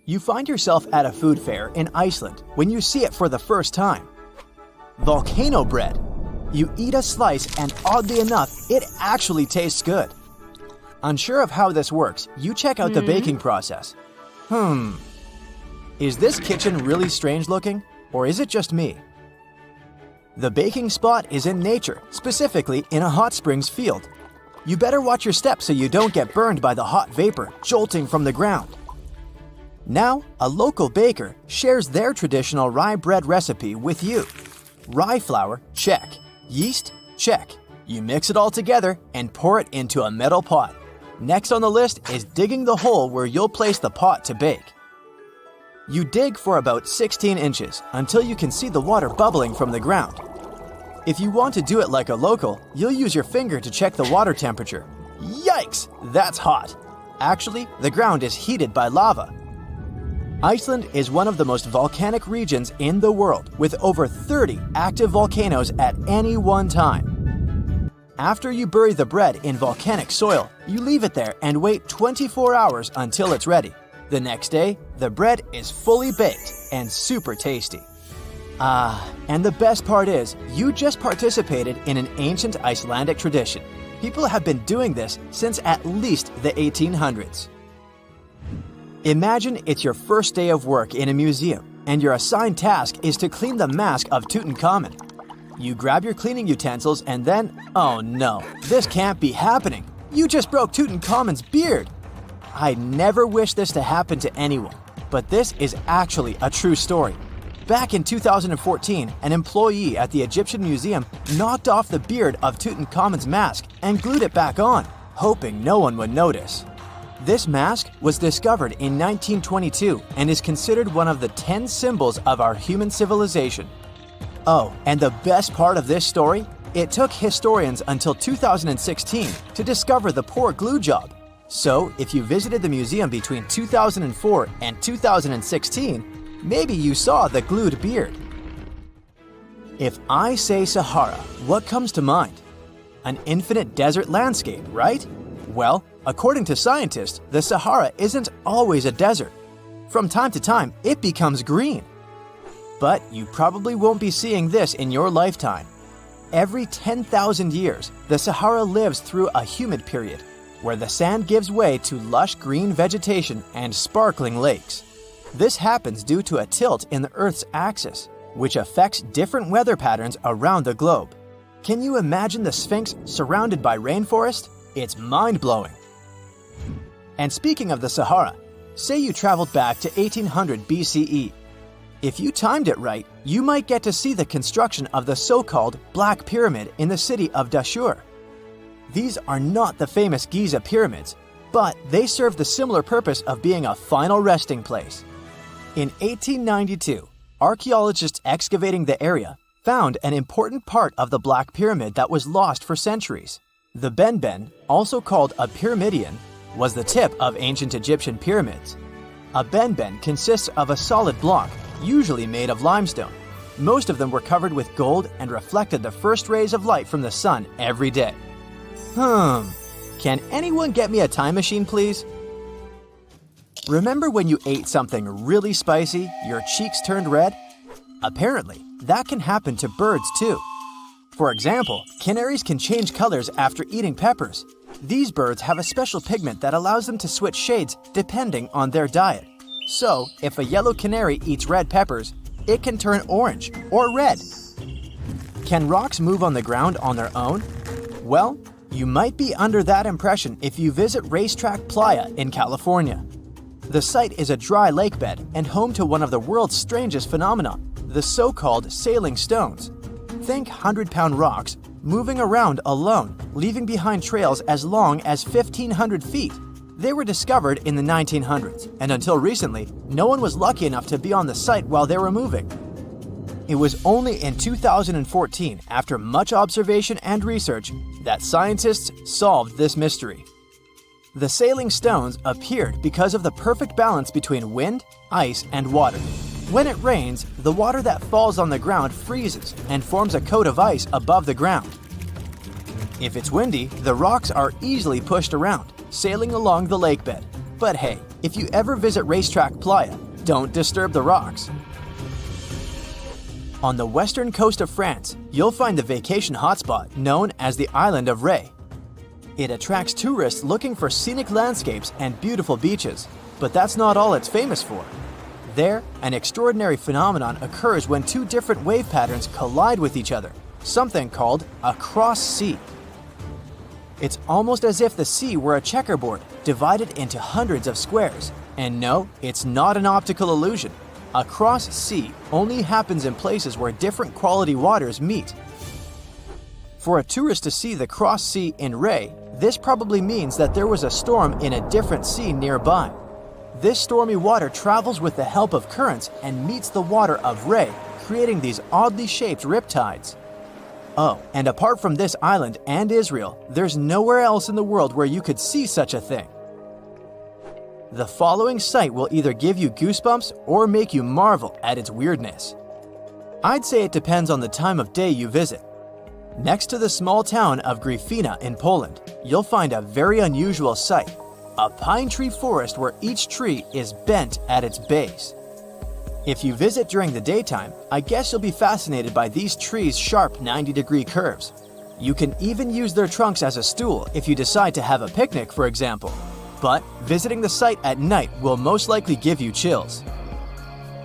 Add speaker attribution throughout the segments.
Speaker 1: You find yourself at a food fair in Iceland when you see it for the first time. Volcano bread. You eat a slice and oddly enough, it actually tastes good. Unsure of how this works, you check out the baking process. Is this kitchen really strange looking, or is it just me? The baking spot is in nature, specifically in a hot springs field. You better watch your steps so you don't get burned by the hot vapor jolting from the ground. Now, a local baker shares their traditional rye bread recipe with you. Rye flour, check. Yeast, check. You mix it all together and pour it into a metal pot. Next on the list is digging the hole where you'll place the pot to bake. You dig for about 16 inches until you can see the water bubbling from the ground. If you want to do it like a local, you'll use your finger to check the water temperature. Yikes, that's hot. Actually, the ground is heated by lava. Iceland is one of the most volcanic regions in the world, with over 30 active volcanoes at any one time. After you bury the bread in volcanic soil, you leave it there and wait 24 hours until it's ready. The next day, the bread is fully baked and super tasty. And the best part is, you just participated in an ancient Icelandic tradition. People have been doing this since at least the 1800s. Imagine it's your first day of work in a museum, and your assigned task is to clean the mask of Tutankhamun. You grab your cleaning utensils and then, oh no, this can't be happening. You just broke Tutankhamun's beard. I never wish this to happen to anyone, but this is actually a true story. Back in 2014, an employee at the Egyptian Museum knocked off the beard of Tutankhamun's mask and glued it back on, hoping no one would notice. This mask was discovered in 1922 and is considered one of the 10 symbols of our human civilization. Oh, and the best part of this story? It took historians until 2016 to discover the poor glue job. So, if you visited the museum between 2004 and 2016, maybe you saw the glued beard. If I say Sahara, what comes to mind? An infinite desert landscape, right? Well, according to scientists, the Sahara isn't always a desert. From time to time, it becomes green. But you probably won't be seeing this in your lifetime. Every 10,000 years, the Sahara lives through a humid period, where the sand gives way to lush green vegetation and sparkling lakes. This happens due to a tilt in the Earth's axis, which affects different weather patterns around the globe. Can you imagine the Sphinx surrounded by rainforest? It's mind-blowing. And speaking of the Sahara, say you traveled back to 1800 BCE. If you timed it right, you might get to see the construction of the so-called Black Pyramid in the city of Dashur. These are not the famous Giza pyramids, but they serve the similar purpose of being a final resting place. In 1892, archaeologists excavating the area found an important part of the Black Pyramid that was lost for centuries. The benben, also called a pyramidion, was the tip of ancient Egyptian pyramids. A benben consists of a solid block, usually made of limestone. Most of them were covered with gold and reflected the first rays of light from the sun every day. Can anyone get me a time machine, please? Remember when you ate something really spicy, your cheeks turned red? Apparently, that can happen to birds too. For example, canaries can change colors after eating peppers. These birds have a special pigment that allows them to switch shades depending on their diet. So, if a yellow canary eats red peppers, it can turn orange or red. Can rocks move on the ground on their own? Well, you might be under that impression if you visit Racetrack Playa in California. The site is a dry lake bed and home to one of the world's strangest phenomena, the so-called sailing stones. Think 100-pound rocks moving around alone, leaving behind trails as long as 1,500 feet. They were discovered in the 1900s, and until recently, no one was lucky enough to be on the site while they were moving. It was only in 2014, after much observation and research, that scientists solved this mystery. The sailing stones appeared because of the perfect balance between wind, ice, and water. When it rains, the water that falls on the ground freezes and forms a coat of ice above the ground. If it's windy, the rocks are easily pushed around, sailing along the lake bed. But hey, if you ever visit Racetrack Playa, don't disturb the rocks. On the western coast of France, you'll find the vacation hotspot known as the island of Ré. It attracts tourists looking for scenic landscapes and beautiful beaches, but that's not all it's famous for. There, an extraordinary phenomenon occurs when two different wave patterns collide with each other, something called a cross sea. It's almost as if the sea were a checkerboard divided into hundreds of squares. And no, it's not an optical illusion. A cross sea only happens in places where different quality waters meet. For a tourist to see the cross sea in Ré, this probably means that there was a storm in a different sea nearby. This stormy water travels with the help of currents and meets the water of Ré, creating these oddly shaped riptides. Oh, and apart from this island and Israel, there's nowhere else in the world where you could see such a thing. The following sight will either give you goosebumps or make you marvel at its weirdness. I'd say it depends on the time of day you visit. Next to the small town of Gryfina in Poland, you'll find a very unusual sight, a pine tree forest where each tree is bent at its base. If you visit during the daytime, I guess you'll be fascinated by these trees' sharp 90-degree curves. You can even use their trunks as a stool if you decide to have a picnic, for example. But visiting the site at night will most likely give you chills.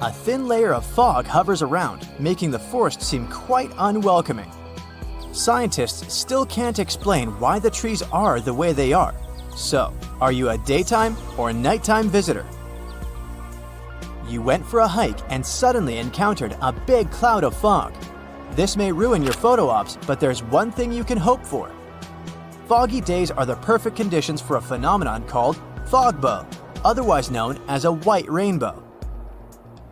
Speaker 1: A thin layer of fog hovers around, making the forest seem quite unwelcoming. Scientists still can't explain why the trees are the way they are. So, are you a daytime or nighttime visitor? You went for a hike and suddenly encountered a big cloud of fog. This may ruin your photo ops, but there's one thing you can hope for. Foggy days are the perfect conditions for a phenomenon called fog bow, otherwise known as a white rainbow.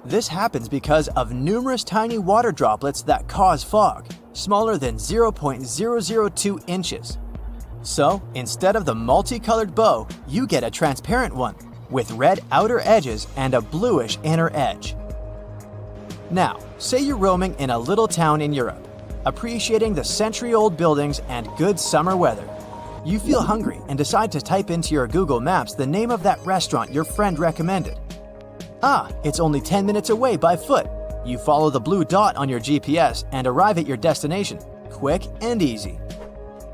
Speaker 1: This happens because of numerous tiny water droplets that cause fog, smaller than 0.002 inches. So, instead of the multicolored bow, you get a transparent one, with red outer edges and a bluish inner edge. Now, say you're roaming in a little town in Europe, appreciating the century-old buildings and good summer weather. You feel hungry and decide to type into your Google Maps the name of that restaurant your friend recommended. Ah, it's only 10 minutes away by foot. You follow the blue dot on your GPS and arrive at your destination, quick and easy.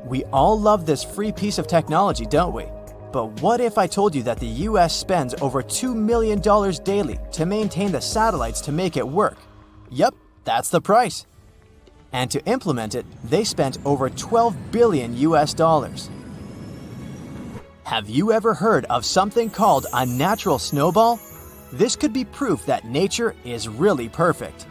Speaker 1: We all love this free piece of technology, don't we? But what if I told you that the US spends over $2 million daily to maintain the satellites to make it work? Yep, that's the price. And to implement it, they spent over $12 billion US. Have you ever heard of something called a natural snowball? This could be proof that nature is really perfect.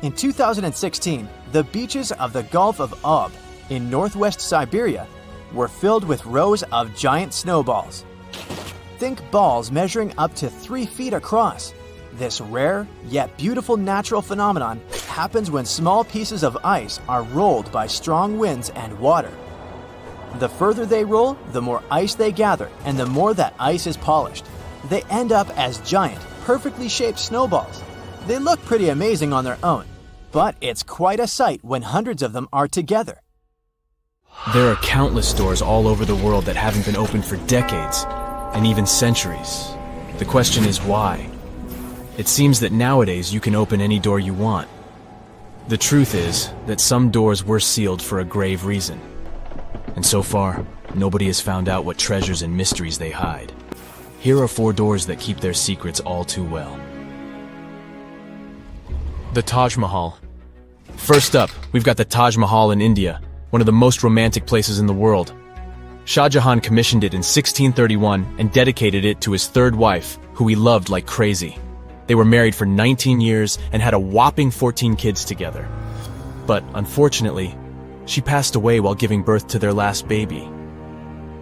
Speaker 1: In 2016, the beaches of the Gulf of Ob in northwest Siberia were filled with rows of giant snowballs. Think balls measuring up to 3 feet across. This rare, yet beautiful natural phenomenon happens when small pieces of ice are rolled by strong winds and water. The further they roll, the more ice they gather, and the more that ice is polished. They end up as giant, perfectly shaped snowballs. They look pretty amazing on their own, but it's quite a sight when hundreds of them are together.
Speaker 2: There are countless doors all over the world that haven't been opened for decades, and even centuries. The question is why? It seems that nowadays you can open any door you want. The truth is that some doors were sealed for a grave reason. And so far, nobody has found out what treasures and mysteries they hide. Here are 4 doors that keep their secrets all too well. The Taj Mahal. First up, we've got the Taj Mahal in India, one of the most romantic places in the world. Shah Jahan commissioned it in 1631 and dedicated it to his 3rd wife, who he loved like crazy. They were married for 19 years and had a whopping 14 kids together. But unfortunately, she passed away while giving birth to their last baby.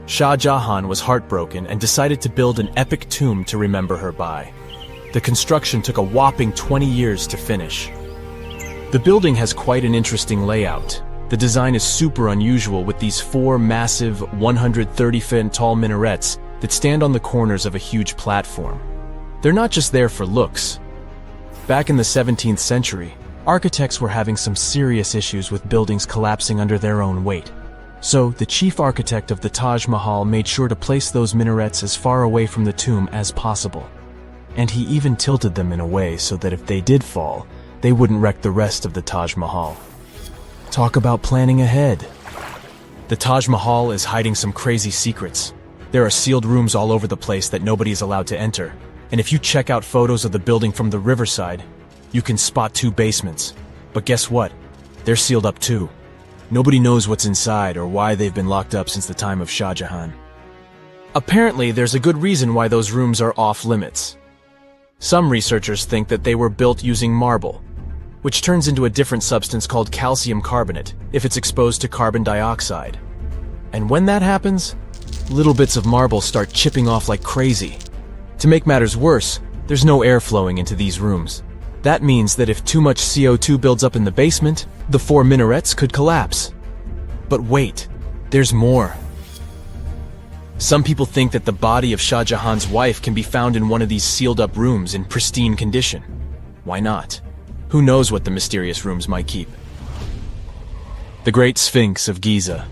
Speaker 2: Shah Jahan was heartbroken and decided to build an epic tomb to remember her by. The construction took a whopping 20 years to finish. The building has quite an interesting layout. The design is super unusual with these 4 massive, 130-foot tall minarets that stand on the corners of a huge platform. They're not just there for looks. Back in the 17th century, architects were having some serious issues with buildings collapsing under their own weight. So, the chief architect of the Taj Mahal made sure to place those minarets as far away from the tomb as possible. And he even tilted them in a way so that if they did fall, they wouldn't wreck the rest of the Taj Mahal. Talk about planning ahead. The Taj Mahal is hiding some crazy secrets. There are sealed rooms all over the place that nobody is allowed to enter. And if you check out photos of the building from the riverside, you can spot 2 basements. But guess what? They're sealed up too. Nobody knows what's inside or why they've been locked up since the time of Shah Jahan. Apparently, there's a good reason why those rooms are off limits. Some researchers think that they were built using marble, which turns into a different substance called calcium carbonate if it's exposed to carbon dioxide. And when that happens, little bits of marble start chipping off like crazy. To make matters worse, there's no air flowing into these rooms. That means that if too much CO2 builds up in the basement, the 4 minarets could collapse. But wait, there's more. Some people think that the body of Shah Jahan's wife can be found in one of these sealed-up rooms in pristine condition. Why not? Who knows what the mysterious rooms might keep? The Great Sphinx of Giza.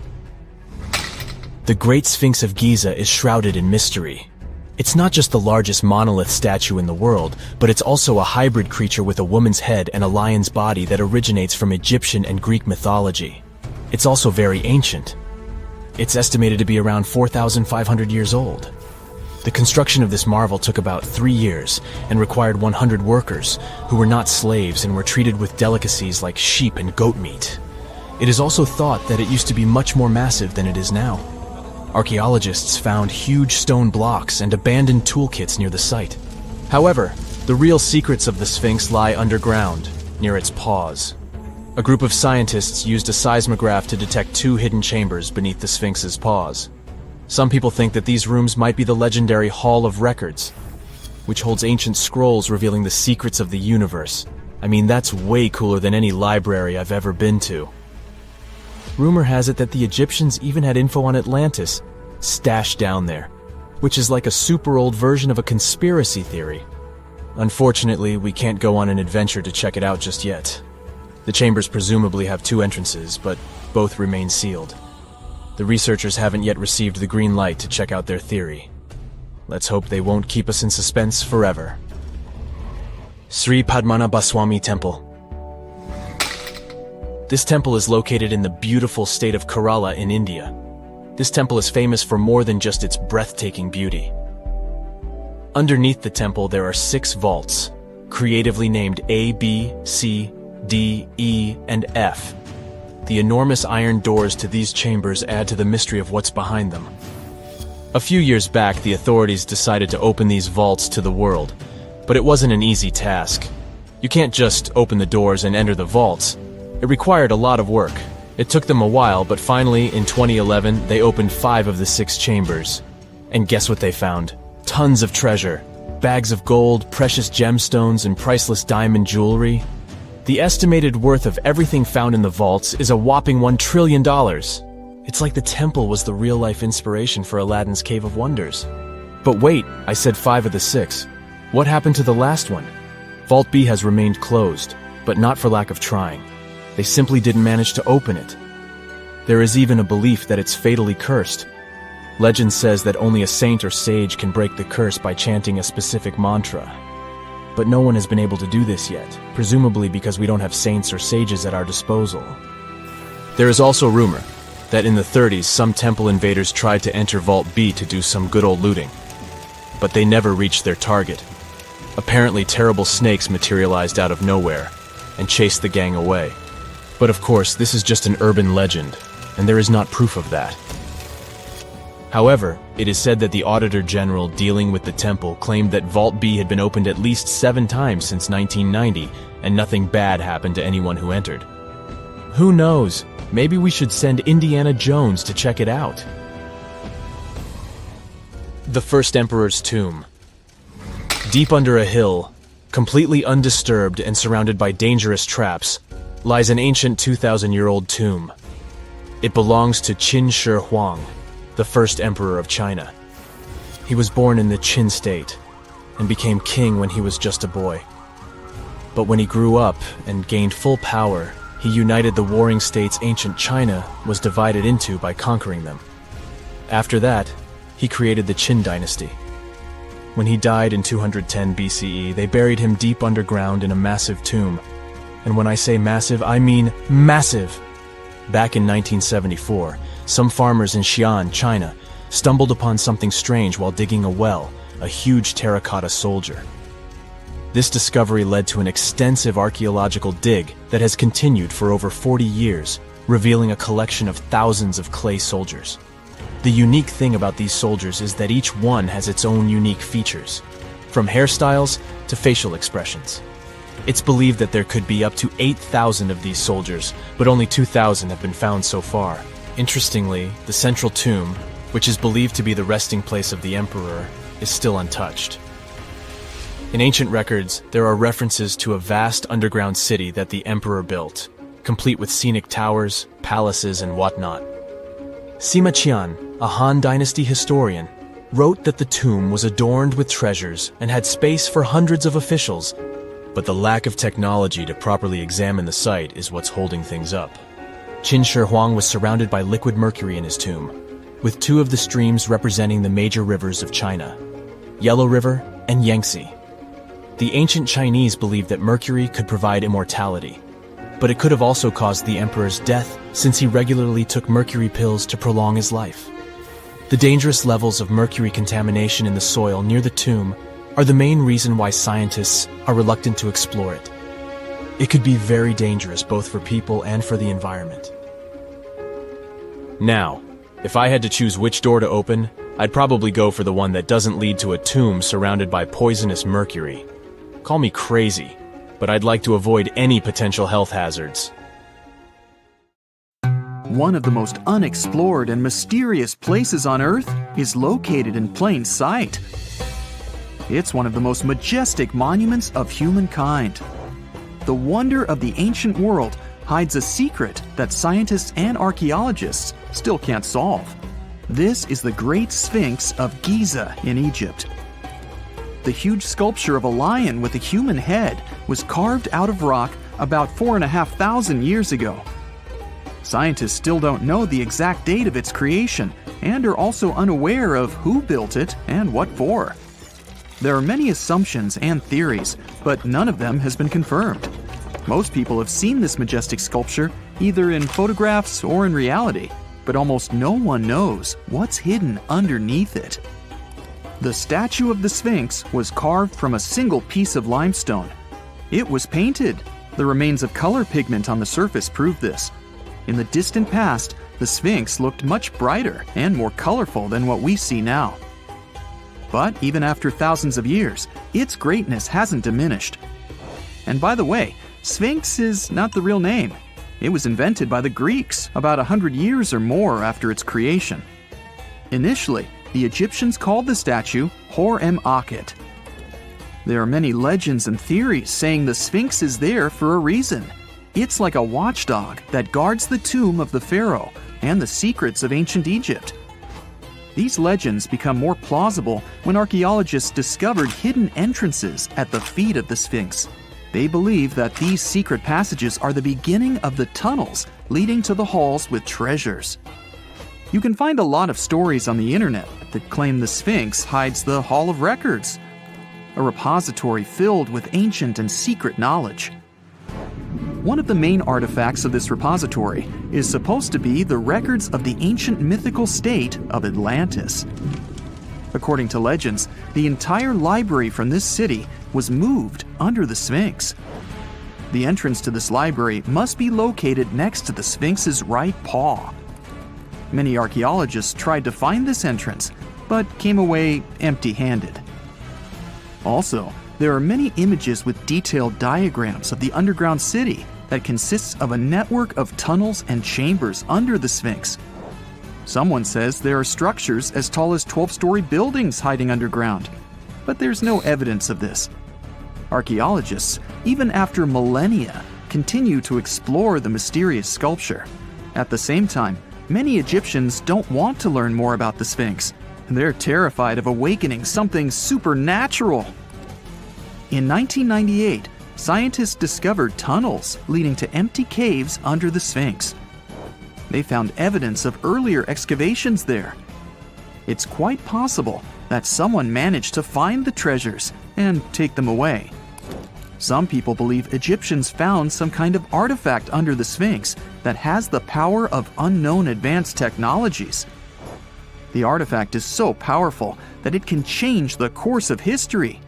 Speaker 2: The Great Sphinx of Giza is shrouded in mystery. It's not just the largest monolith statue in the world, but it's also a hybrid creature with a woman's head and a lion's body that originates from Egyptian and Greek mythology. It's also very ancient. It's estimated to be around 4,500 years old. The construction of this marvel took about 3 years and required 100 workers who were not slaves and were treated with delicacies like sheep and goat meat. It is also thought that it used to be much more massive than it is now. Archaeologists found huge stone blocks and abandoned toolkits near the site. However, the real secrets of the Sphinx lie underground, near its paws. A group of scientists used a seismograph to detect 2 hidden chambers beneath the Sphinx's paws. Some people think that these rooms might be the legendary Hall of Records, which holds ancient scrolls revealing the secrets of the universe. I mean, that's way cooler than any library I've ever been to. Rumor has it that the Egyptians even had info on Atlantis stashed down there, which is like a super old version of a conspiracy theory. Unfortunately, we can't go on an adventure to check it out just yet. The chambers presumably have 2 entrances, but both remain sealed. The researchers haven't yet received the green light to check out their theory. Let's hope they won't keep us in suspense forever. Sri Padmanabhaswamy Temple. This temple is located in the beautiful state of Kerala in India. This temple is famous for more than just its breathtaking beauty. Underneath the temple there are 6 vaults, creatively named A, B, C, D, E, and F. The enormous iron doors to these chambers add to the mystery of what's behind them. A few years back, the authorities decided to open these vaults to the world, but it wasn't an easy task. You can't just open the doors and enter the vaults. It required a lot of work. It took them a while, but finally, in 2011, they opened 5 of the 6 chambers. And guess what they found? Tons of treasure. Bags of gold, precious gemstones, and priceless diamond jewelry. The estimated worth of everything found in the vaults is a whopping $1 trillion. It's like the temple was the real-life inspiration for Aladdin's Cave of Wonders. But wait, I said 5 of the 6. What happened to the last one? Vault B has remained closed, but not for lack of trying. They simply didn't manage to open it. There is even a belief that it's fatally cursed. Legend says that only a saint or sage can break the curse by chanting a specific mantra. But no one has been able to do this yet, presumably because we don't have saints or sages at our disposal. There is also rumor that in the 30s some temple invaders tried to enter Vault B to do some good old looting. But they never reached their target. Apparently terrible snakes materialized out of nowhere and chased the gang away. But of course, this is just an urban legend, and there is not proof of that. However, it is said that the Auditor General dealing with the temple claimed that Vault B had been opened at least 7 times since 1990, and nothing bad happened to anyone who entered. Who knows? Maybe we should send Indiana Jones to check it out. The First Emperor's Tomb. Deep under a hill, completely undisturbed and surrounded by dangerous traps, lies an ancient 2,000-year-old tomb. It belongs to Qin Shi Huang, the first emperor of China. He was born in the Qin state and became king when he was just a boy. But when he grew up and gained full power, he united the warring states ancient China was divided into by conquering them. After that, he created the Qin dynasty. When he died in 210 BCE, they buried him deep underground in a massive tomb. And when I say massive, I mean massive! Back in 1974, some farmers in Xi'an, China, stumbled upon something strange while digging a well, a huge terracotta soldier. This discovery led to an extensive archaeological dig that has continued for over 40 years, revealing a collection of thousands of clay soldiers. The unique thing about these soldiers is that each one has its own unique features, from hairstyles to facial expressions. It's believed that there could be up to 8,000 of these soldiers, but only 2,000 have been found so far. Interestingly, the central tomb, which is believed to be the resting place of the emperor, is still untouched. In ancient records, there are references to a vast underground city that the emperor built, complete with scenic towers, palaces, and whatnot. Sima Qian, a Han Dynasty historian, wrote that the tomb was adorned with treasures and had space for hundreds of officials, but the lack of technology to properly examine the site is what's holding things up. Qin Shi Huang was surrounded by liquid mercury in his tomb, with two of the streams representing the major rivers of China, Yellow River and Yangtze. The ancient Chinese believed that mercury could provide immortality, but it could have also caused the emperor's death since he regularly took mercury pills to prolong his life. The dangerous levels of mercury contamination in the soil near the tomb are the main reason why scientists are reluctant to explore it. It could be very dangerous both for people and for the environment. Now, if I had to choose which door to open, I'd probably go for the one that doesn't lead to a tomb surrounded by poisonous mercury. Call me crazy, but I'd like to avoid any potential health hazards.
Speaker 3: One of the most unexplored and mysterious places on Earth is located in plain sight. It's one of the most majestic monuments of humankind. The wonder of the ancient world hides a secret that scientists and archaeologists still can't solve. This is the Great Sphinx of Giza in Egypt. The huge sculpture of a lion with a human head was carved out of rock about 4,500 years ago. Scientists still don't know the exact date of its creation and are also unaware of who built it and what for. There are many assumptions and theories, but none of them has been confirmed. Most people have seen this majestic sculpture either in photographs or in reality, but almost no one knows what's hidden underneath it. The statue of the Sphinx was carved from a single piece of limestone. It was painted. The remains of color pigment on the surface prove this. In the distant past, the Sphinx looked much brighter and more colorful than what we see now. But even after thousands of years, its greatness hasn't diminished. And by the way, Sphinx is not the real name. It was invented by the Greeks about 100 years or more after its creation. Initially, the Egyptians called the statue Hor-em-Akhet. There are many legends and theories saying the Sphinx is there for a reason. It's like a watchdog that guards the tomb of the pharaoh and the secrets of ancient Egypt. These legends become more plausible when archaeologists discovered hidden entrances at the feet of the Sphinx. They believe that these secret passages are the beginning of the tunnels leading to the halls with treasures. You can find a lot of stories on the internet that claim the Sphinx hides the Hall of Records, a repository filled with ancient and secret knowledge. One of the main artifacts of this repository is supposed to be the records of the ancient mythical state of Atlantis. According to legends, the entire library from this city was moved under the Sphinx. The entrance to this library must be located next to the Sphinx's right paw. Many archaeologists tried to find this entrance, but came away empty-handed. Also, there are many images with detailed diagrams of the underground city that consists of a network of tunnels and chambers under the Sphinx. Someone says there are structures as tall as 12-story buildings hiding underground, but there's no evidence of this. Archaeologists, even after millennia, continue to explore the mysterious sculpture. At the same time, many Egyptians don't want to learn more about the Sphinx. They're terrified of awakening something supernatural. In 1998, scientists discovered tunnels leading to empty caves under the Sphinx. They found evidence of earlier excavations there. It's quite possible that someone managed to find the treasures and take them away. Some people believe Egyptians found some kind of artifact under the Sphinx that has the power of unknown advanced technologies. The artifact is so powerful that it can change the course of history.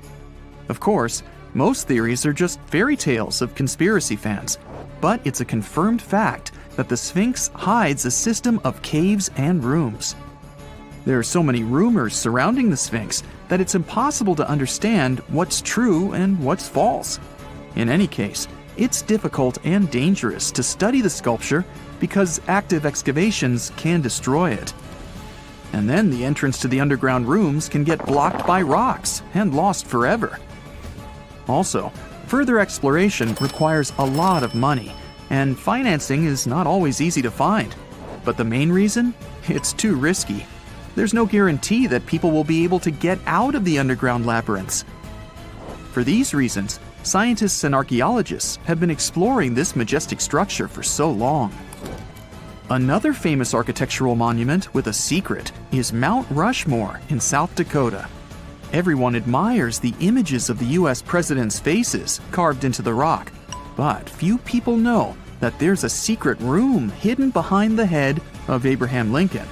Speaker 3: Of course, most theories are just fairy tales of conspiracy fans, but it's a confirmed fact that the Sphinx hides a system of caves and rooms. There are so many rumors surrounding the Sphinx that it's impossible to understand what's true and what's false. In any case, it's difficult and dangerous to study the sculpture because active excavations can destroy it. And then the entrance to the underground rooms can get blocked by rocks and lost forever. Also, further exploration requires a lot of money, and financing is not always easy to find. But the main reason? It's too risky. There's no guarantee that people will be able to get out of the underground labyrinths. For these reasons, scientists and archaeologists have been exploring this majestic structure for so long. Another famous architectural monument with a secret is Mount Rushmore in South Dakota. Everyone admires the images of the US presidents' faces carved into the rock, but few people know that there's a secret room hidden behind the head of Abraham Lincoln.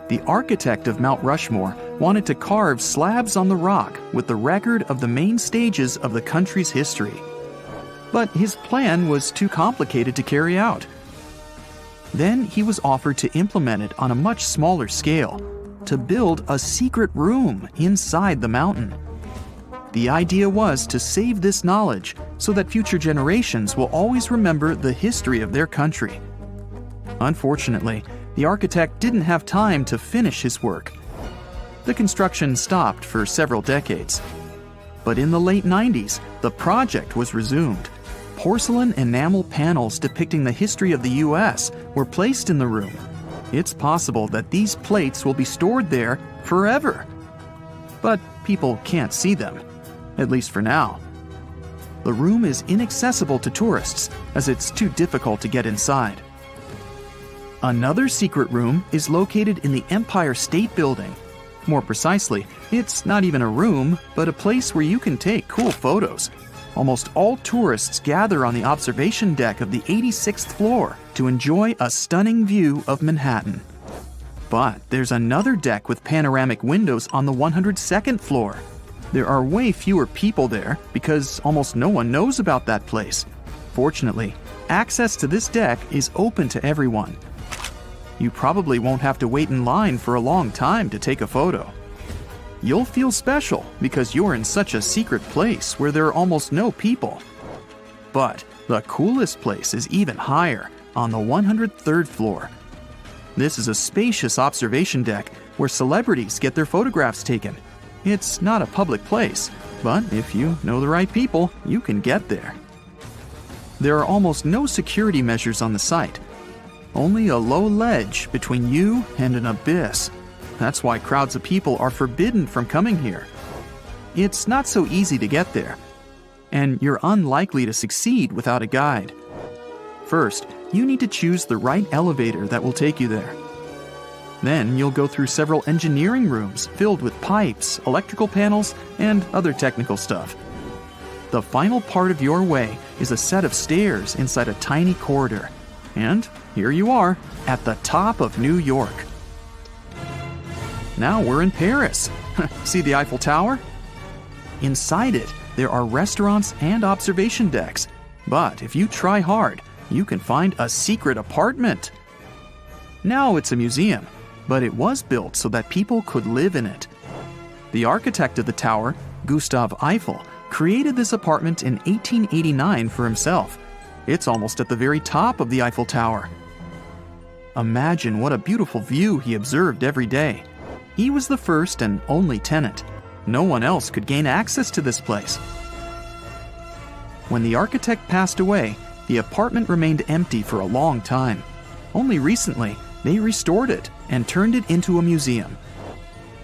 Speaker 3: The architect of Mount Rushmore wanted to carve slabs on the rock with the record of the main stages of the country's history. But his plan was too complicated to carry out. Then he was offered to implement it on a much smaller scale, to build a secret room inside the mountain. The idea was to save this knowledge so that future generations will always remember the history of their country. Unfortunately, the architect didn't have time to finish his work. The construction stopped for several decades. But in the late 90s, the project was resumed. Porcelain enamel panels depicting the history of the US were placed in the room. It's possible that these plates will be stored there forever. But people can't see them, at least for now. The room is inaccessible to tourists as it's too difficult to get inside. Another secret room is located in the Empire State Building. More precisely, it's not even a room, but a place where you can take cool photos. Almost all tourists gather on the observation deck of the 86th floor to enjoy a stunning view of Manhattan. But there's another deck with panoramic windows on the 102nd floor. There are way fewer people there because almost no one knows about that place. Fortunately, access to this deck is open to everyone. You probably won't have to wait in line for a long time to take a photo. You'll feel special because you're in such a secret place where there are almost no people. But the coolest place is even higher, on the 103rd floor. This is a spacious observation deck where celebrities get their photographs taken. It's not a public place, but if you know the right people, you can get there. There are almost no security measures on the site. Only a low ledge between you and an abyss. That's why crowds of people are forbidden from coming here. It's not so easy to get there, and you're unlikely to succeed without a guide. First, you need to choose the right elevator that will take you there. Then you'll go through several engineering rooms filled with pipes, electrical panels, and other technical stuff. The final part of your way is a set of stairs inside a tiny corridor. And here you are, at the top of New York. Now we're in Paris. See the Eiffel Tower? Inside it, there are restaurants and observation decks. But if you try hard, you can find a secret apartment. Now it's a museum, but it was built so that people could live in it. The architect of the tower, Gustav Eiffel, created this apartment in 1889 for himself. It's almost at the very top of the Eiffel Tower. Imagine what a beautiful view he observed every day. He was the first and only tenant. No one else could gain access to this place. When the architect passed away, the apartment remained empty for a long time. Only recently, they restored it and turned it into a museum.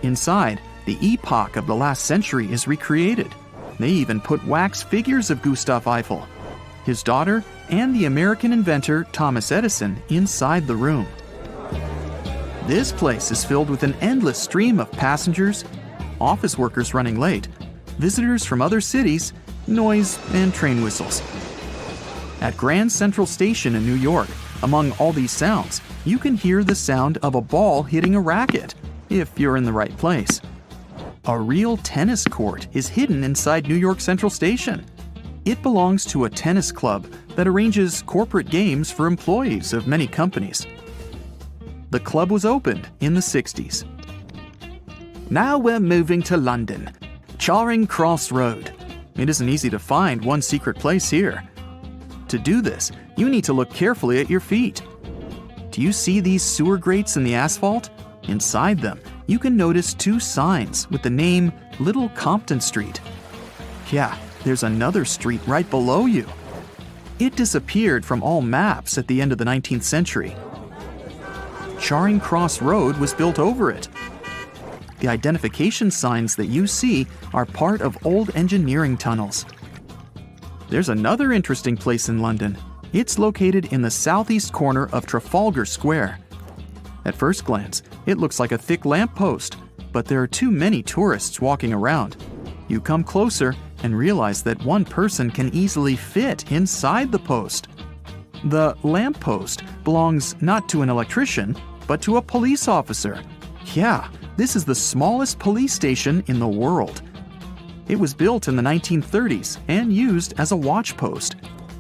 Speaker 3: Inside, the epoch of the last century is recreated. They even put wax figures of Gustav Eiffel, his daughter, and the American inventor Thomas Edison inside the room. This place is filled with an endless stream of passengers, office workers running late, visitors from other cities, noise, and train whistles. At Grand Central Station in New York, among all these sounds, you can hear the sound of a ball hitting a racket, if you're in the right place. A real tennis court is hidden inside New York Central Station. It belongs to a tennis club that arranges corporate games for employees of many companies. The club was opened in the 60s. Now we're moving to London, Charing Cross Road. It isn't easy to find one secret place here. To do this, you need to look carefully at your feet. Do you see these sewer grates in the asphalt? Inside them, you can notice two signs with the name Little Compton Street. Yeah, there's another street right below you. It disappeared from all maps at the end of the 19th century. Charing Cross Road was built over it. The identification signs that you see are part of old engineering tunnels. There's another interesting place in London. It's located in the southeast corner of Trafalgar Square. At first glance, it looks like a thick lamppost, but there are too many tourists walking around. You come closer and realize that one person can easily fit inside the post. The lamppost belongs not to an electrician, but to a police officer. Yeah, this is the smallest police station in the world. It was built in the 1930s and used as a watch post.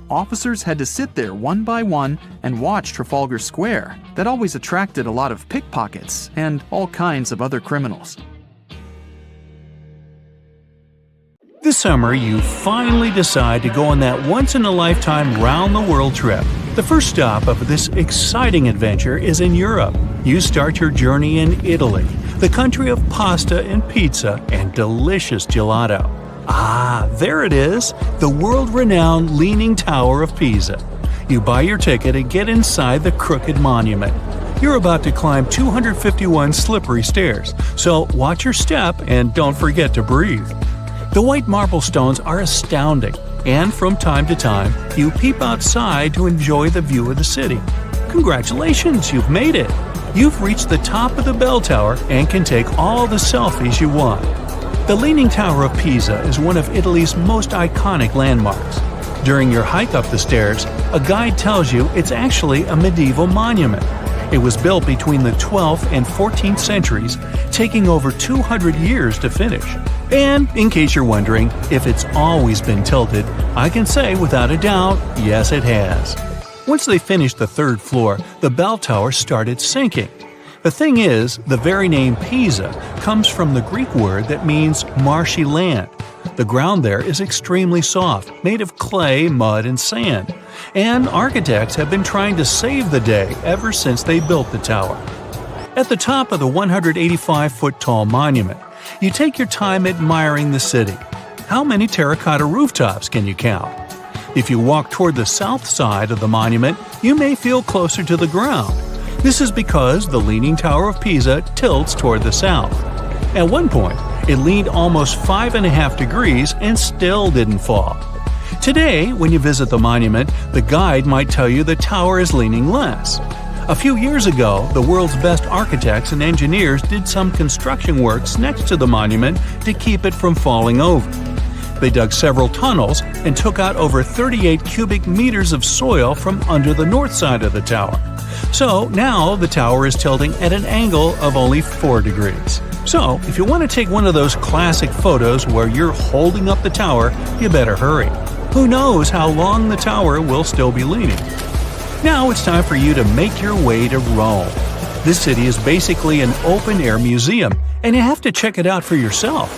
Speaker 3: Officers had to sit there one by one and watch Trafalgar Square. That always attracted a lot of pickpockets and all kinds of other criminals.
Speaker 4: This summer, you finally decide to go on that once-in-a-lifetime round-the-world trip. The first stop of this exciting adventure is in Europe. You start your journey in Italy, the country of pasta and pizza and delicious gelato. Ah, there it is, the world-renowned Leaning Tower of Pisa. You buy your ticket and get inside the crooked monument. You're about to climb 251 slippery stairs, so watch your step and don't forget to breathe. The white marble stones are astounding, and from time to time, you peep outside to enjoy the view of the city. Congratulations, you've made it! You've reached the top of the bell tower and can take all the selfies you want. The Leaning Tower of Pisa is one of Italy's most iconic landmarks. During your hike up the stairs, a guide tells you it's actually a medieval monument. It was built between the 12th and 14th centuries, taking over 200 years to finish. And in case you're wondering if it's always been tilted, I can say without a doubt, yes it has. Once they finished the third floor, the bell tower started sinking. The thing is, the very name Pisa comes from the Greek word that means marshy land. The ground there is extremely soft, made of clay, mud, and sand. And architects have been trying to save the day ever since they built the tower. At the top of the 185-foot-tall monument, you take your time admiring the city. How many terracotta rooftops can you count? If you walk toward the south side of the monument, you may feel closer to the ground. This is because the Leaning Tower of Pisa tilts toward the south. At one point, it leaned almost 5.5 degrees and still didn't fall. Today, when you visit the monument, the guide might tell you the tower is leaning less. A few years ago, the world's best architects and engineers did some construction works next to the monument to keep it from falling over. They dug several tunnels and took out over 38 cubic meters of soil from under the north side of the tower. So now the tower is tilting at an angle of only 4 degrees. So if you want to take one of those classic photos where you're holding up the tower, you better hurry. Who knows how long the tower will still be leaning? Now it's time for you to make your way to Rome. This city is basically an open-air museum, and you have to check it out for yourself.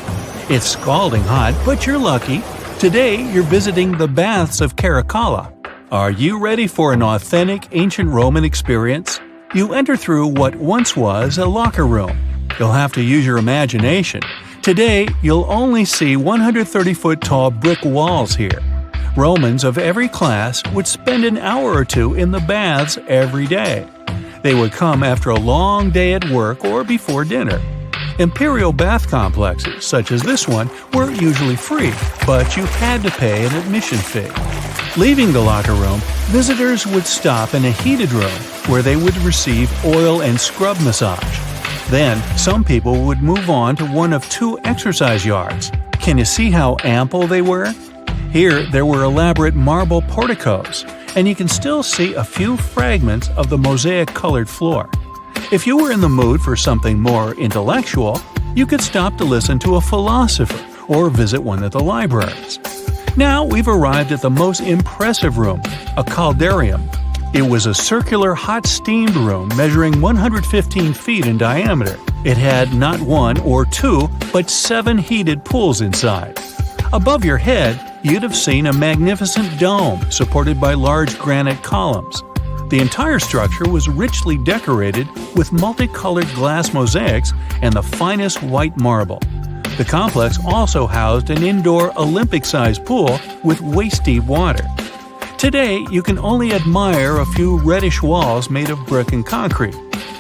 Speaker 4: It's scalding hot, but you're lucky. Today, you're visiting the Baths of Caracalla. Are you ready for an authentic ancient Roman experience? You enter through what once was a locker room. You'll have to use your imagination. Today, you'll only see 130-foot-tall brick walls here. Romans of every class would spend an hour or two in the baths every day. They would come after a long day at work or before dinner. Imperial bath complexes, such as this one, were usually free, but you had to pay an admission fee. Leaving the locker room, visitors would stop in a heated room where they would receive oil and scrub massage. Then, some people would move on to one of 2 exercise yards. Can you see how ample they were? Here, there were elaborate marble porticos, and you can still see a few fragments of the mosaic-colored floor. If you were in the mood for something more intellectual, you could stop to listen to a philosopher or visit one of the libraries. Now we've arrived at the most impressive room, a caldarium. It was a circular hot steamed room measuring 115 feet in diameter. It had not 1 or 2, but 7 heated pools inside. Above your head, you'd have seen a magnificent dome supported by large granite columns. The entire structure was richly decorated with multicolored glass mosaics and the finest white marble. The complex also housed an indoor Olympic-sized pool with waist-deep water. Today, you can only admire a few reddish walls made of brick and concrete.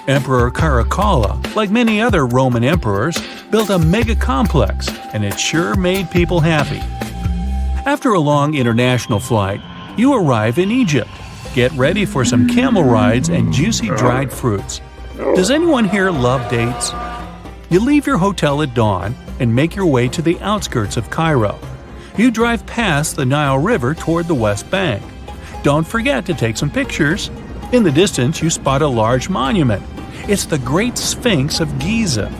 Speaker 4: Emperor Caracalla, like many other Roman emperors, built a mega-complex, and it sure made people happy. After a long international flight, you arrive in Egypt. Get ready for some camel rides and juicy dried fruits. Does anyone here love dates? You leave your hotel at dawn and make your way to the outskirts of Cairo. You drive past the Nile River toward the West Bank. Don't forget to take some pictures. In the distance, you spot a large monument. It's the Great Sphinx of Giza.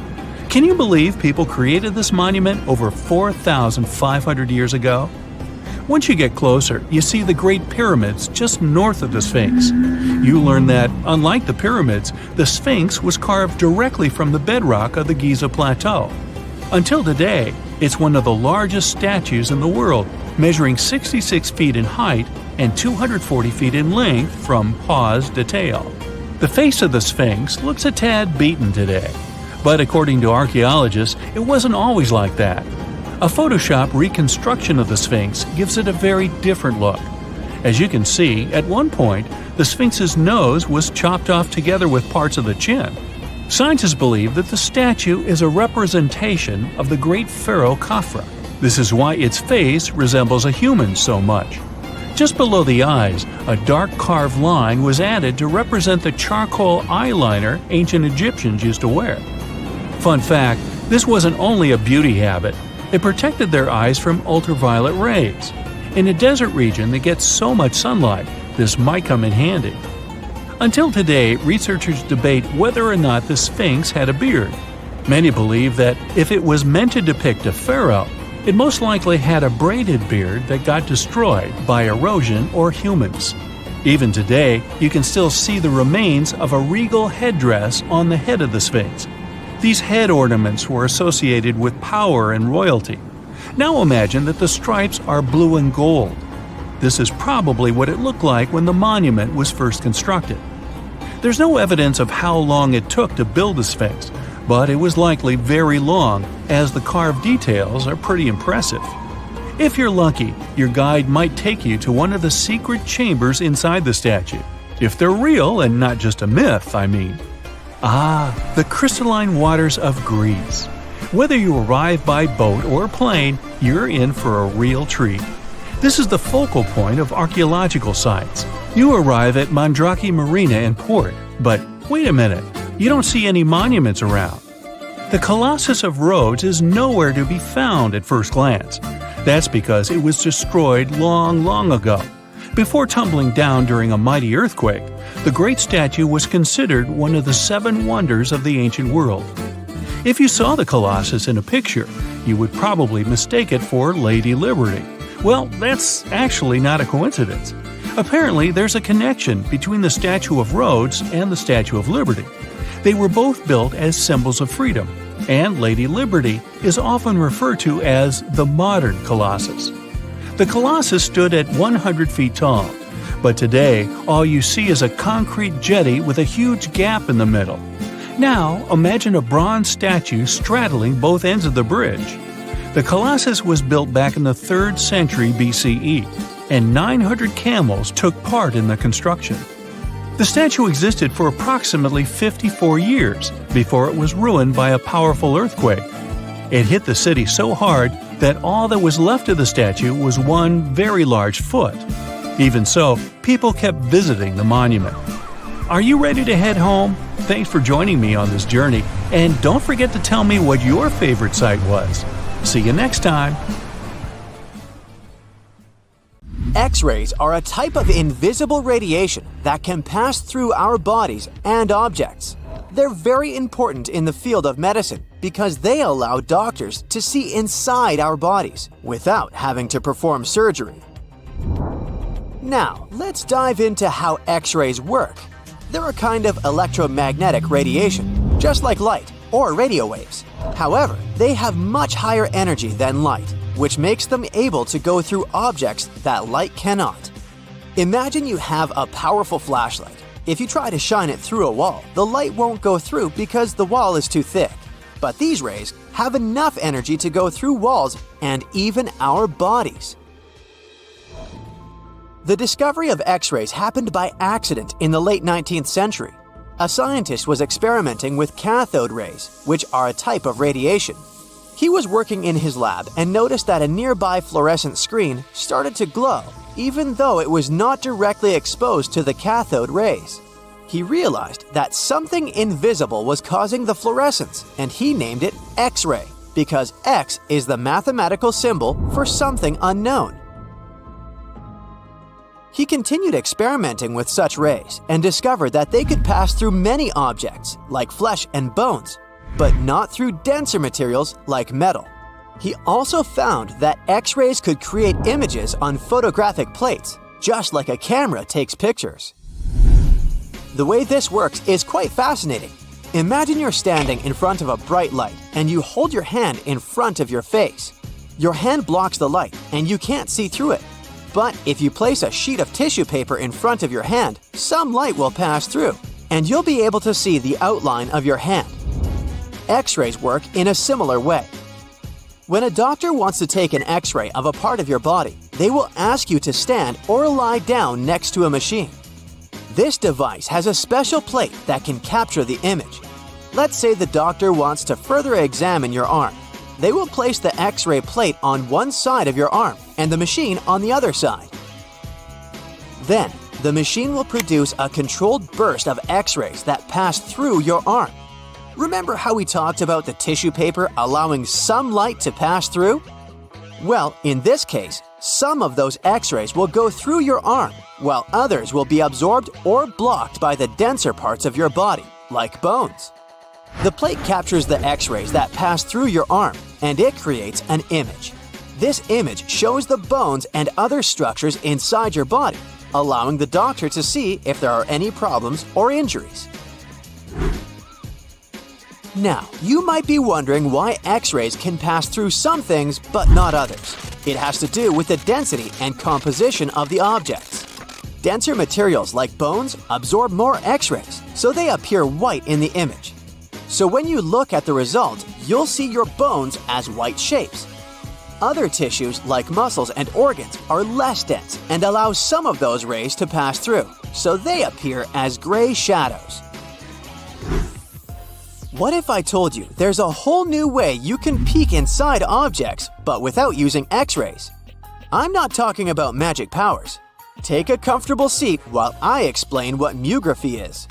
Speaker 4: Can you believe people created this monument over 4,500 years ago? Once you get closer, you see the Great Pyramids just north of the Sphinx. You learn that, unlike the pyramids, the Sphinx was carved directly from the bedrock of the Giza Plateau. Until today, it's one of the largest statues in the world, measuring 66 feet in height and 240 feet in length from paws to tail. The face of the Sphinx looks a tad beaten today, but according to archaeologists, it wasn't always like that. A Photoshop reconstruction of the Sphinx gives it a very different look. As you can see, at one point, the Sphinx's nose was chopped off together with parts of the chin. Scientists believe that the statue is a representation of the great pharaoh Khafra. This is why its face resembles a human so much. Just below the eyes, a dark carved line was added to represent the charcoal eyeliner ancient Egyptians used to wear. Fun fact, this wasn't only a beauty habit. It protected their eyes from ultraviolet rays. In a desert region that gets so much sunlight, this might come in handy. Until today, researchers debate whether or not the Sphinx had a beard. Many believe that if it was meant to depict a pharaoh, it most likely had a braided beard that got destroyed by erosion or humans. Even today, you can still see the remains of a regal headdress on the head of the Sphinx. These head ornaments were associated with power and royalty. Now imagine that the stripes are blue and gold. This is probably what it looked like when the monument was first constructed. There's no evidence of how long it took to build the Sphinx, but it was likely very long, as the carved details are pretty impressive. If you're lucky, your guide might take you to one of the secret chambers inside the statue. If they're real and not just a myth, I mean. The crystalline waters of Greece. Whether you arrive by boat or plane, you're in for a real treat. This is the focal point of archaeological sites. You arrive at Mandrake Marina and Port, but wait a minute, you don't see any monuments around. The Colossus of Rhodes is nowhere to be found at first glance. That's because it was destroyed long ago. Before tumbling down during a mighty earthquake, the great statue was considered one of the 7 wonders of the ancient world. If you saw the Colossus in a picture, you would probably mistake it for Lady Liberty. Well, that's actually not a coincidence. Apparently, there's a connection between the Statue of Rhodes and the Statue of Liberty. They were both built as symbols of freedom, and Lady Liberty is often referred to as the modern Colossus. The Colossus stood at 100 feet tall, but today all you see is a concrete jetty with a huge gap in the middle. Now imagine a bronze statue straddling both ends of the bridge. The Colossus was built back in the 3rd century BCE, and 900 camels took part in the construction. The statue existed for approximately 54 years before it was ruined by a powerful earthquake. It hit the city so hard that all that was left of the statue was one very large foot. Even so, people kept visiting the monument. Are you ready to head home? Thanks for joining me on this journey, and don't forget to tell me what your favorite site was. See you next time!
Speaker 1: X-rays are a type of invisible radiation that can pass through our bodies and objects. They're very important in the field of medicine because they allow doctors to see inside our bodies without having to perform surgery. Now, let's dive into how X-rays work. They're a kind of electromagnetic radiation, just like light or radio waves. However, they have much higher energy than light, which makes them able to go through objects that light cannot. Imagine you have a powerful flashlight. If you try to shine it through a wall, the light won't go through because the wall is too thick. But these rays have enough energy to go through walls and even our bodies. The discovery of X-rays happened by accident in the late 19th century. A scientist was experimenting with cathode rays, which are a type of radiation. He was working in his lab and noticed that a nearby fluorescent screen started to glow, even though it was not directly exposed to the cathode rays. He realized that something invisible was causing the fluorescence, and he named it X-ray, because X is the mathematical symbol for something unknown. He continued experimenting with such rays and discovered that they could pass through many objects, like flesh and bones, but not through denser materials like metal. He also found that X-rays could create images on photographic plates, just like a camera takes pictures. The way this works is quite fascinating. Imagine you're standing in front of a bright light and you hold your hand in front of your face. Your hand blocks the light and you can't see through it. But if you place a sheet of tissue paper in front of your hand, some light will pass through, and you'll be able to see the outline of your hand. X-rays work in a similar way. When a doctor wants to take an X-ray of a part of your body, they will ask you to stand or lie down next to a machine. This device has a special plate that can capture the image. Let's say the doctor wants to further examine your arm. They will place the X-ray plate on one side of your arm and the machine on the other side. Then, the machine will produce a controlled burst of X-rays that pass through your arm. Remember how we talked about the tissue paper allowing some light to pass through? Well, in this case, some of those X-rays will go through your arm, while others will be absorbed or blocked by the denser parts of your body, like bones. The plate captures the X-rays that pass through your arm, and it creates an image. This image shows the bones and other structures inside your body, allowing the doctor to see if there are any problems or injuries. Now, you might be wondering why X-rays can pass through some things but not others. It has to do with the density and composition of the objects. Denser materials like bones absorb more X-rays, so they appear white in the image. So when you look at the result, you'll see your bones as white shapes. Other tissues like muscles and organs are less dense and allow some of those rays to pass through, so they appear as gray shadows. What if I told you there's a whole new way you can peek inside objects, but without using X-rays? I'm not talking about magic powers. Take a comfortable seat while I explain what howmography is.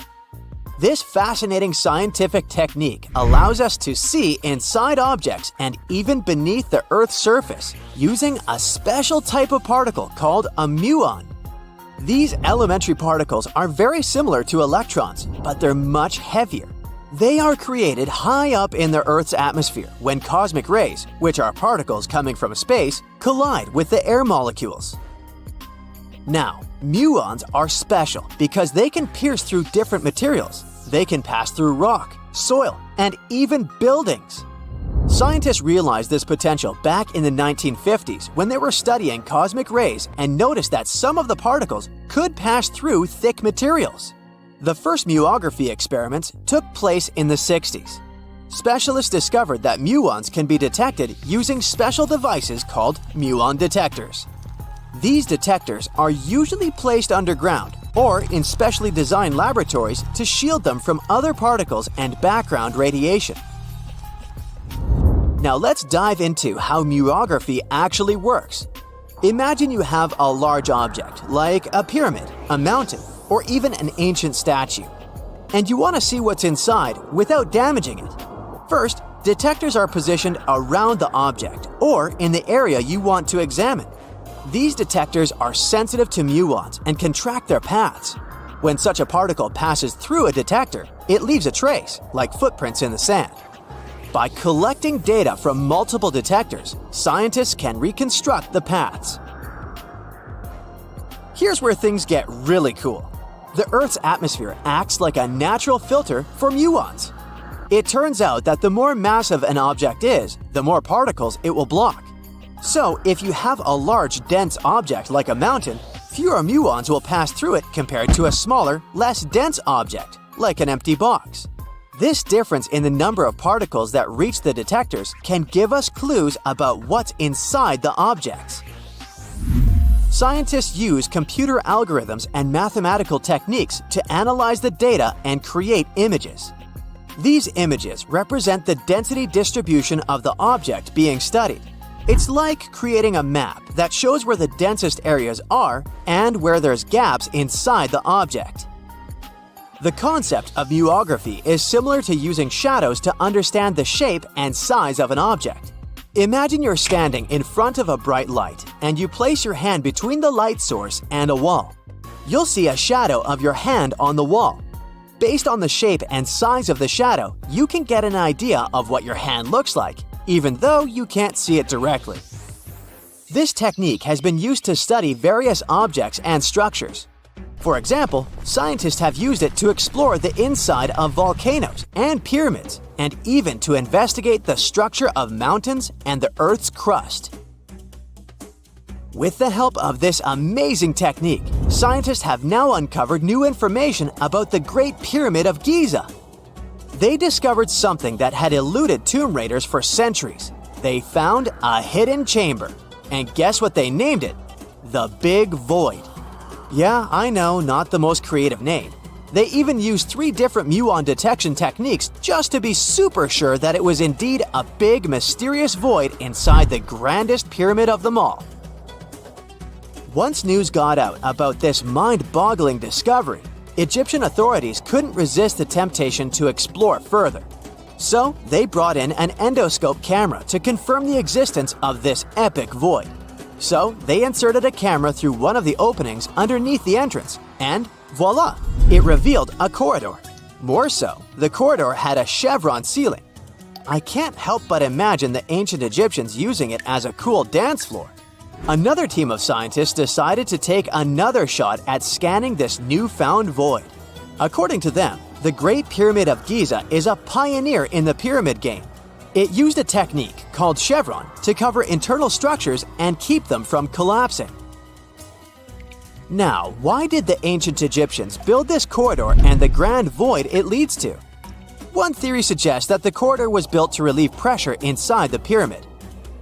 Speaker 1: This fascinating scientific technique allows us to see inside objects and even beneath the Earth's surface using a special type of particle called a muon. These elementary particles are very similar to electrons, but they're much heavier. They are created high up in the Earth's atmosphere when cosmic rays, which are particles coming from space, collide with the air molecules. Now, muons are special because they can pierce through different materials. They can pass through rock, soil, and even buildings. Scientists realized this potential back in the 1950s when they were studying cosmic rays and noticed that some of the particles could pass through thick materials. The first howmography experiments took place in the 60s. Specialists discovered that muons can be detected using special devices called muon detectors. These detectors are usually placed underground or in specially designed laboratories to shield them from other particles and background radiation. Now let's dive into how muography actually works. Imagine you have a large object, like a pyramid, a mountain, or even an ancient statue, and you want to see what's inside without damaging it. First, detectors are positioned around the object or in the area you want to examine. These detectors are sensitive to muons and can track their paths. When such a particle passes through a detector, it leaves a trace, like footprints in the sand. By collecting data from multiple detectors, scientists can reconstruct the paths. Here's where things get really cool. The Earth's atmosphere acts like a natural filter for muons. It turns out that the more massive an object is, the more particles it will block. So, if you have a large, dense object like a mountain, fewer muons will pass through it compared to a smaller, less dense object, like an empty box. This difference in the number of particles that reach the detectors can give us clues about what's inside the objects. Scientists use computer algorithms and mathematical techniques to analyze the data and create images. These images represent the density distribution of the object being studied. It's like creating a map that shows where the densest areas are and where there's gaps inside the object. The concept of muography is similar to using shadows to understand the shape and size of an object. Imagine you're standing in front of a bright light and you place your hand between the light source and a wall. You'll see a shadow of your hand on the wall. Based on the shape and size of the shadow, you can get an idea of what your hand looks like, even though you can't see it directly. This technique has been used to study various objects and structures. For example, scientists have used it to explore the inside of volcanoes and pyramids, and even to investigate the structure of mountains and the Earth's crust. With the help of this amazing technique, scientists have now uncovered new information about the Great Pyramid of Giza. They discovered something that had eluded tomb raiders for centuries. They found a hidden chamber. And guess what they named it? The Big Void. Yeah, I know, not the most creative name. They even used 3 different muon detection techniques just to be super sure that it was indeed a big, mysterious void inside the grandest pyramid of them all. Once news got out about this mind-boggling discovery, Egyptian authorities couldn't resist the temptation to explore further. So, they brought in an endoscope camera to confirm the existence of this epic void. So, they inserted a camera through one of the openings underneath the entrance, and voila! It revealed a corridor. More so, the corridor had a chevron ceiling. I can't help but imagine the ancient Egyptians using it as a cool dance floor. Another team of scientists decided to take another shot at scanning this newfound void. According to them, the Great Pyramid of Giza is a pioneer in the pyramid game. It used a technique called chevron to cover internal structures and keep them from collapsing. Now, why did the ancient Egyptians build this corridor and the grand void it leads to? One theory suggests that the corridor was built to relieve pressure inside the pyramid.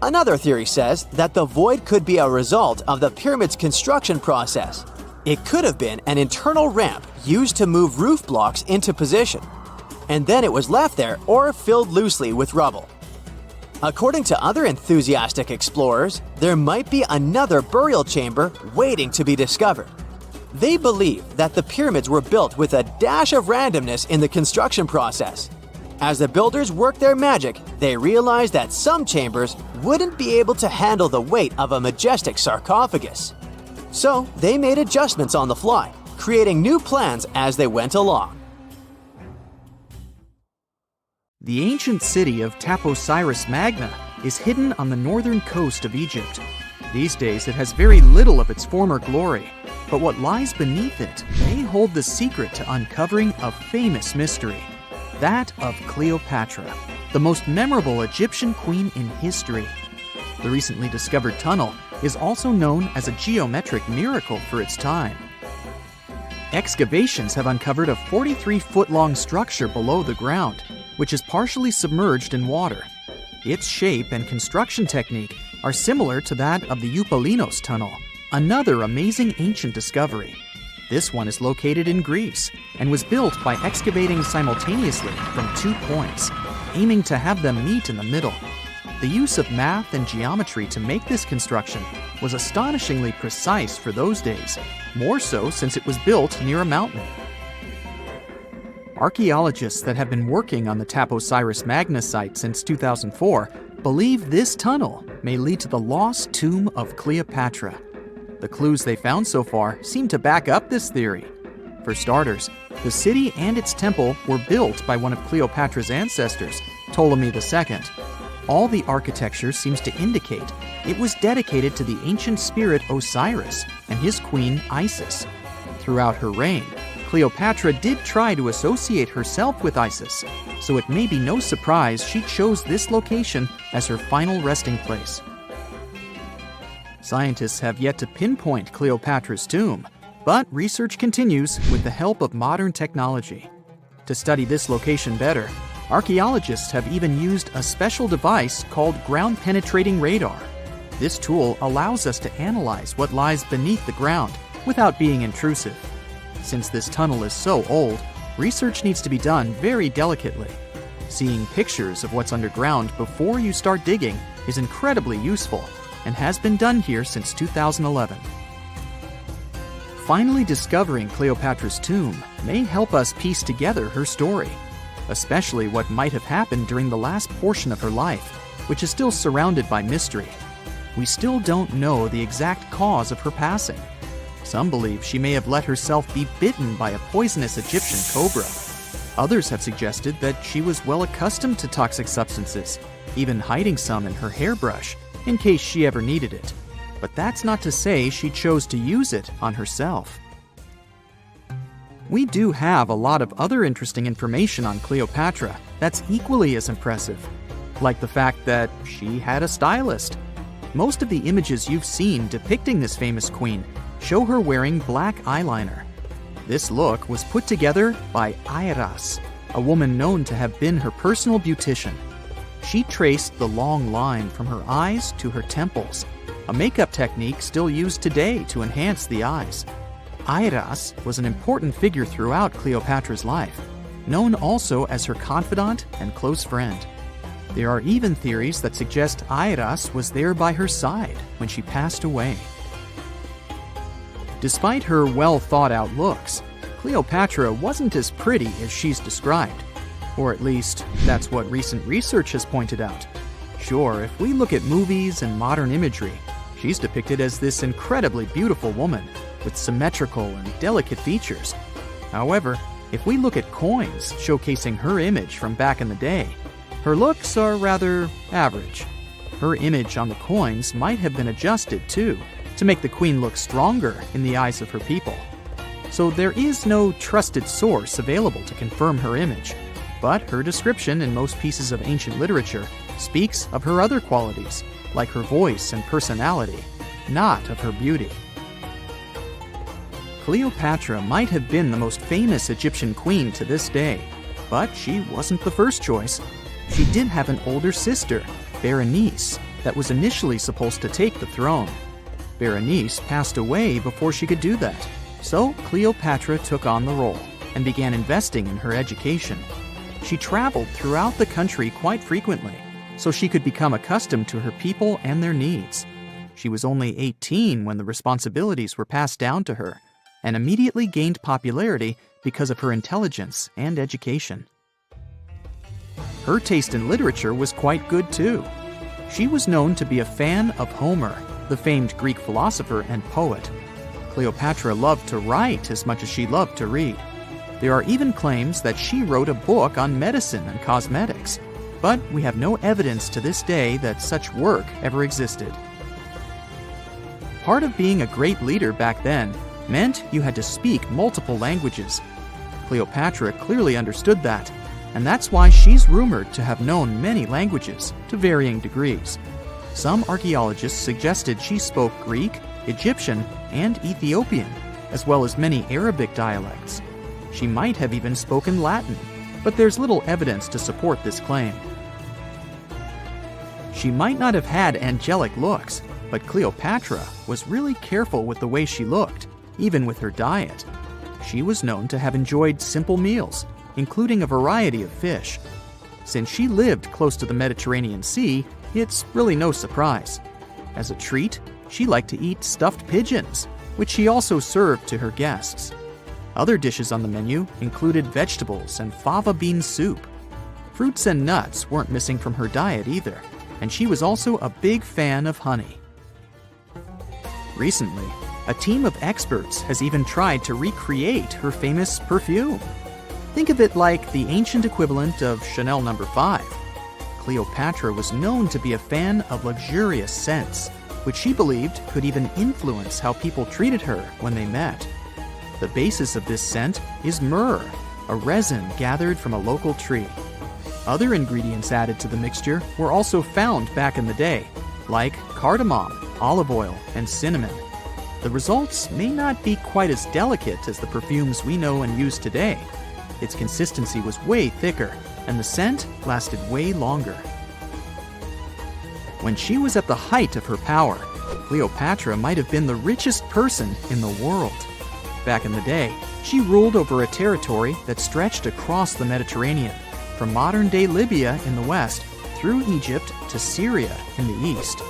Speaker 1: Another theory says that the void could be a result of the pyramid's construction process. It could have been an internal ramp used to move roof blocks into position, and then it was left there or filled loosely with rubble. According to other enthusiastic explorers, there might be another burial chamber waiting to be discovered. They believe that the pyramids were built with a dash of randomness in the construction process. As the builders worked their magic, they realized that some chambers wouldn't be able to handle the weight of a majestic sarcophagus. So they made adjustments on the fly, creating new plans as they went along.
Speaker 3: The ancient city of Taposiris Magna is hidden on the northern coast of Egypt. These days it has very little of its former glory, but what lies beneath it may hold the secret to uncovering a famous mystery, that of Cleopatra, the most memorable Egyptian queen in history. The recently discovered tunnel is also known as a geometric miracle for its time. Excavations have uncovered a 43-foot-long structure below the ground, which is partially submerged in water. Its shape and construction technique are similar to that of the Eupalinos tunnel, another amazing ancient discovery. This one is located in Greece and was built by excavating simultaneously from 2 points, aiming to have them meet in the middle. The use of math and geometry to make this construction was astonishingly precise for those days, more so since it was built near a mountain. Archaeologists that have been working on the Taposiris Magna site since 2004 believe this tunnel may lead to the lost tomb of Cleopatra. The clues they found so far seem to back up this theory. For starters, the city and its temple were built by one of Cleopatra's ancestors, Ptolemy II. All the architecture seems to indicate it was dedicated to the ancient spirit Osiris and his queen Isis. Throughout her reign, Cleopatra did try to associate herself with Isis, so it may be no surprise she chose this location as her final resting place. Scientists have yet to pinpoint Cleopatra's tomb, but research continues with the help of modern technology. To study this location better, archaeologists have even used a special device called ground-penetrating radar. This tool allows us to analyze what lies beneath the ground without being intrusive. Since this tunnel is so old, research needs to be done very delicately. Seeing pictures of what's underground before you start digging is incredibly useful and has been done here since 2011. Finally discovering Cleopatra's tomb may help us piece together her story, especially what might have happened during the last portion of her life, which is still surrounded by mystery. We still don't know the exact cause of her passing. Some believe she may have let herself be bitten by a poisonous Egyptian cobra. Others have suggested that she was well accustomed to toxic substances, even hiding some in her hairbrush in case she ever needed it. But that's not to say she chose to use it on herself. We do have a lot of other interesting information on Cleopatra that's equally as impressive, like the fact that she had a stylist. Most of the images you've seen depicting this famous queen show her wearing black eyeliner. This look was put together by Airas, a woman known to have been her personal beautician. She traced the long line from her eyes to her temples, a makeup technique still used today to enhance the eyes. Airas was an important figure throughout Cleopatra's life, known also as her confidant and close friend. There are even theories that suggest Airas was there by her side when she passed away. Despite her well-thought-out looks, Cleopatra wasn't as pretty as she's described. Or at least, that's what recent research has pointed out. Sure, if we look at movies and modern imagery, she's depicted as this incredibly beautiful woman with symmetrical and delicate features. However, if we look at coins showcasing her image from back in the day, her looks are rather average. Her image on the coins might have been adjusted, too, to make the queen look stronger in the eyes of her people. So there is no trusted source available to confirm her image, but her description in most pieces of ancient literature speaks of her other qualities, like her voice and personality, not of her beauty. Cleopatra might have been the most famous Egyptian queen to this day, but she wasn't the first choice. She did have an older sister, Berenice, that was initially supposed to take the throne. Berenice passed away before she could do that, so Cleopatra took on the role and began investing in her education. She traveled throughout the country quite frequently, so she could become accustomed to her people and their needs. She was only 18 when the responsibilities were passed down to her, and immediately gained popularity because of her intelligence and education. Her taste in literature was quite good too. She was known to be a fan of Homer, the famed Greek philosopher and poet. Cleopatra loved to write as much as she loved to read. There are even claims that she wrote a book on medicine and cosmetics, but we have no evidence to this day that such work ever existed. Part of being a great leader back then meant you had to speak multiple languages. Cleopatra clearly understood that, and that's why she's rumored to have known many languages to varying degrees. Some archaeologists suggested she spoke Greek, Egyptian, and Ethiopian, as well as many Arabic dialects. She might have even spoken Latin, but there's little evidence to support this claim. She might not have had angelic looks, but Cleopatra was really careful with the way she looked. even with her diet. She was known to have enjoyed simple meals, including a variety of fish. Since she lived close to the Mediterranean Sea, it's really no surprise. As a treat, she liked to eat stuffed pigeons, which she also served to her guests. Other dishes on the menu included vegetables and fava bean soup. Fruits and nuts weren't missing from her diet either, and she was also a big fan of honey. Recently, a team of experts has even tried to recreate her famous perfume. Think of it like the ancient equivalent of Chanel No. 5. Cleopatra was known to be a fan of luxurious scents, which she believed could even influence how people treated her when they met. The basis of this scent is myrrh, a resin gathered from a local tree. Other ingredients added to the mixture were also found back in the day, like cardamom, olive oil, and cinnamon. The results may not be quite as delicate as the perfumes we know and use today. Its consistency was way thicker, and the scent lasted way longer. When she was at the height of her power, Cleopatra might have been the richest person in the world. Back in the day, she ruled over a territory that stretched across the Mediterranean, from modern-day Libya in the west through Egypt to Syria in the east.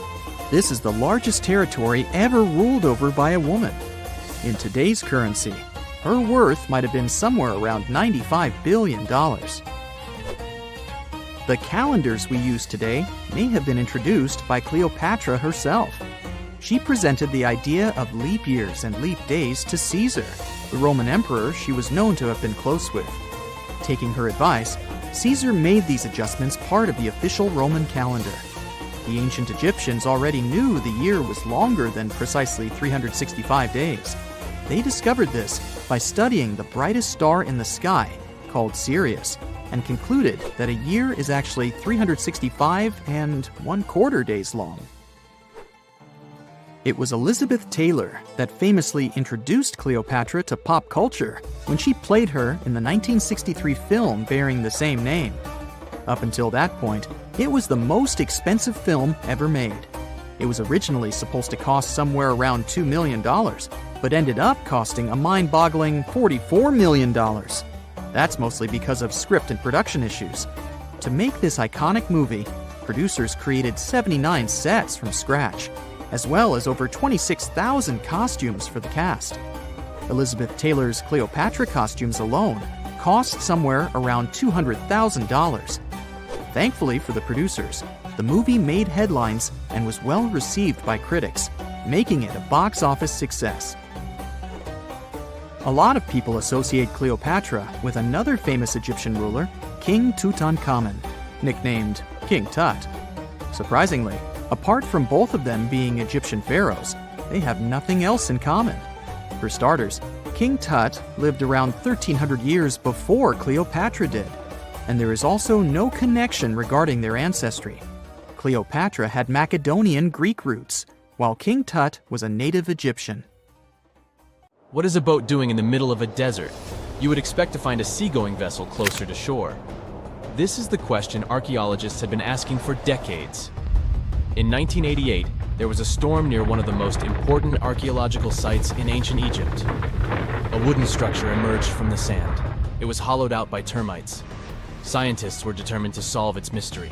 Speaker 3: This is the largest territory ever ruled over by a woman. In today's currency, her worth might have been somewhere around $95 billion. The calendars we use today may have been introduced by Cleopatra herself. She presented the idea of leap years and leap days to Caesar, the Roman emperor she was known to have been close with. Taking her advice, Caesar made these adjustments part of the official Roman calendar. The ancient Egyptians already knew the year was longer than precisely 365 days. They discovered this by studying the brightest star in the sky, called Sirius, and concluded that a year is actually 365 1/4 days long. It was Elizabeth Taylor that famously introduced Cleopatra to pop culture when she played her in the 1963 film bearing the same name. Up until that point, it was the most expensive film ever made. It was originally supposed to cost somewhere around $2 million, but ended up costing a mind-boggling $44 million. That's mostly because of script and production issues. To make this iconic movie, producers created 79 sets from scratch, as well as over 26,000 costumes for the cast. Elizabeth Taylor's Cleopatra costumes alone cost somewhere around $200,000. Thankfully for the producers, the movie made headlines and was well received by critics, making it a box office success. A lot of people associate Cleopatra with another famous Egyptian ruler, King Tutankhamun, nicknamed King Tut. Surprisingly, apart from both of them being Egyptian pharaohs, they have nothing else in common. For starters, King Tut lived around 1,300 years before Cleopatra did, and there is also no connection regarding their ancestry. Cleopatra had Macedonian Greek roots, while King Tut was a native Egyptian.
Speaker 2: What is a boat doing in the middle of a desert? You would expect to find a seagoing vessel closer to shore. This is the question archaeologists have been asking for decades. In 1988, there was a storm near one of the most important archaeological sites in ancient Egypt. A wooden structure emerged from the sand. It was hollowed out by termites. Scientists were determined to solve its mystery.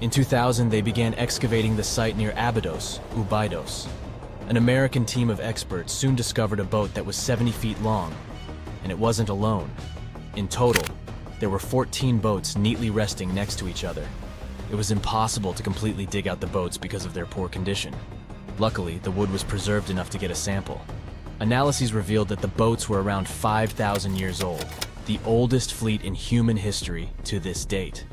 Speaker 2: In 2000, they began excavating the site near Abydos, Ubidos. An American team of experts soon discovered a boat that was 70 feet long, and it wasn't alone. In total, there were 14 boats neatly resting next to each other. It was impossible to completely dig out the boats because of their poor condition. Luckily, the wood was preserved enough to get a sample. Analyses revealed that the boats were around 5,000 years old, the oldest fleet in human history to this date.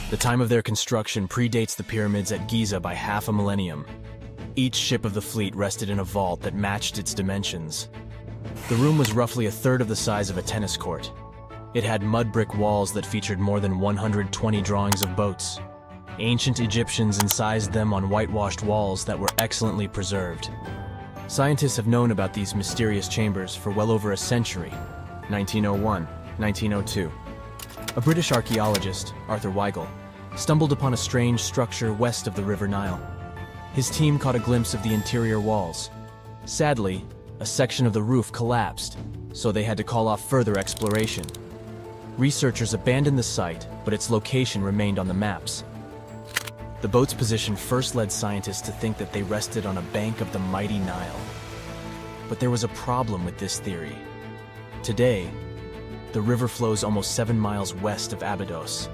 Speaker 2: The time of their construction predates the pyramids at Giza by half a millennium. Each ship of the fleet rested in a vault that matched its dimensions. The room was roughly a third of the size of a tennis court. It had mud brick walls that featured more than 120 drawings of boats. Ancient Egyptians incised them on whitewashed walls that were excellently preserved. Scientists have known about these mysterious chambers for well over a century. 1901, 1902. A British archaeologist, Arthur Weigel, stumbled upon a strange structure west of the River Nile. His team caught a glimpse of the interior walls. Sadly, a section of the roof collapsed, so they had to call off further exploration. Researchers abandoned the site, but its location remained on the maps. The boat's position first led scientists to think that they rested on a bank of the mighty Nile. But there was a problem with this theory. Today, the river flows almost 7 miles west of Abydos.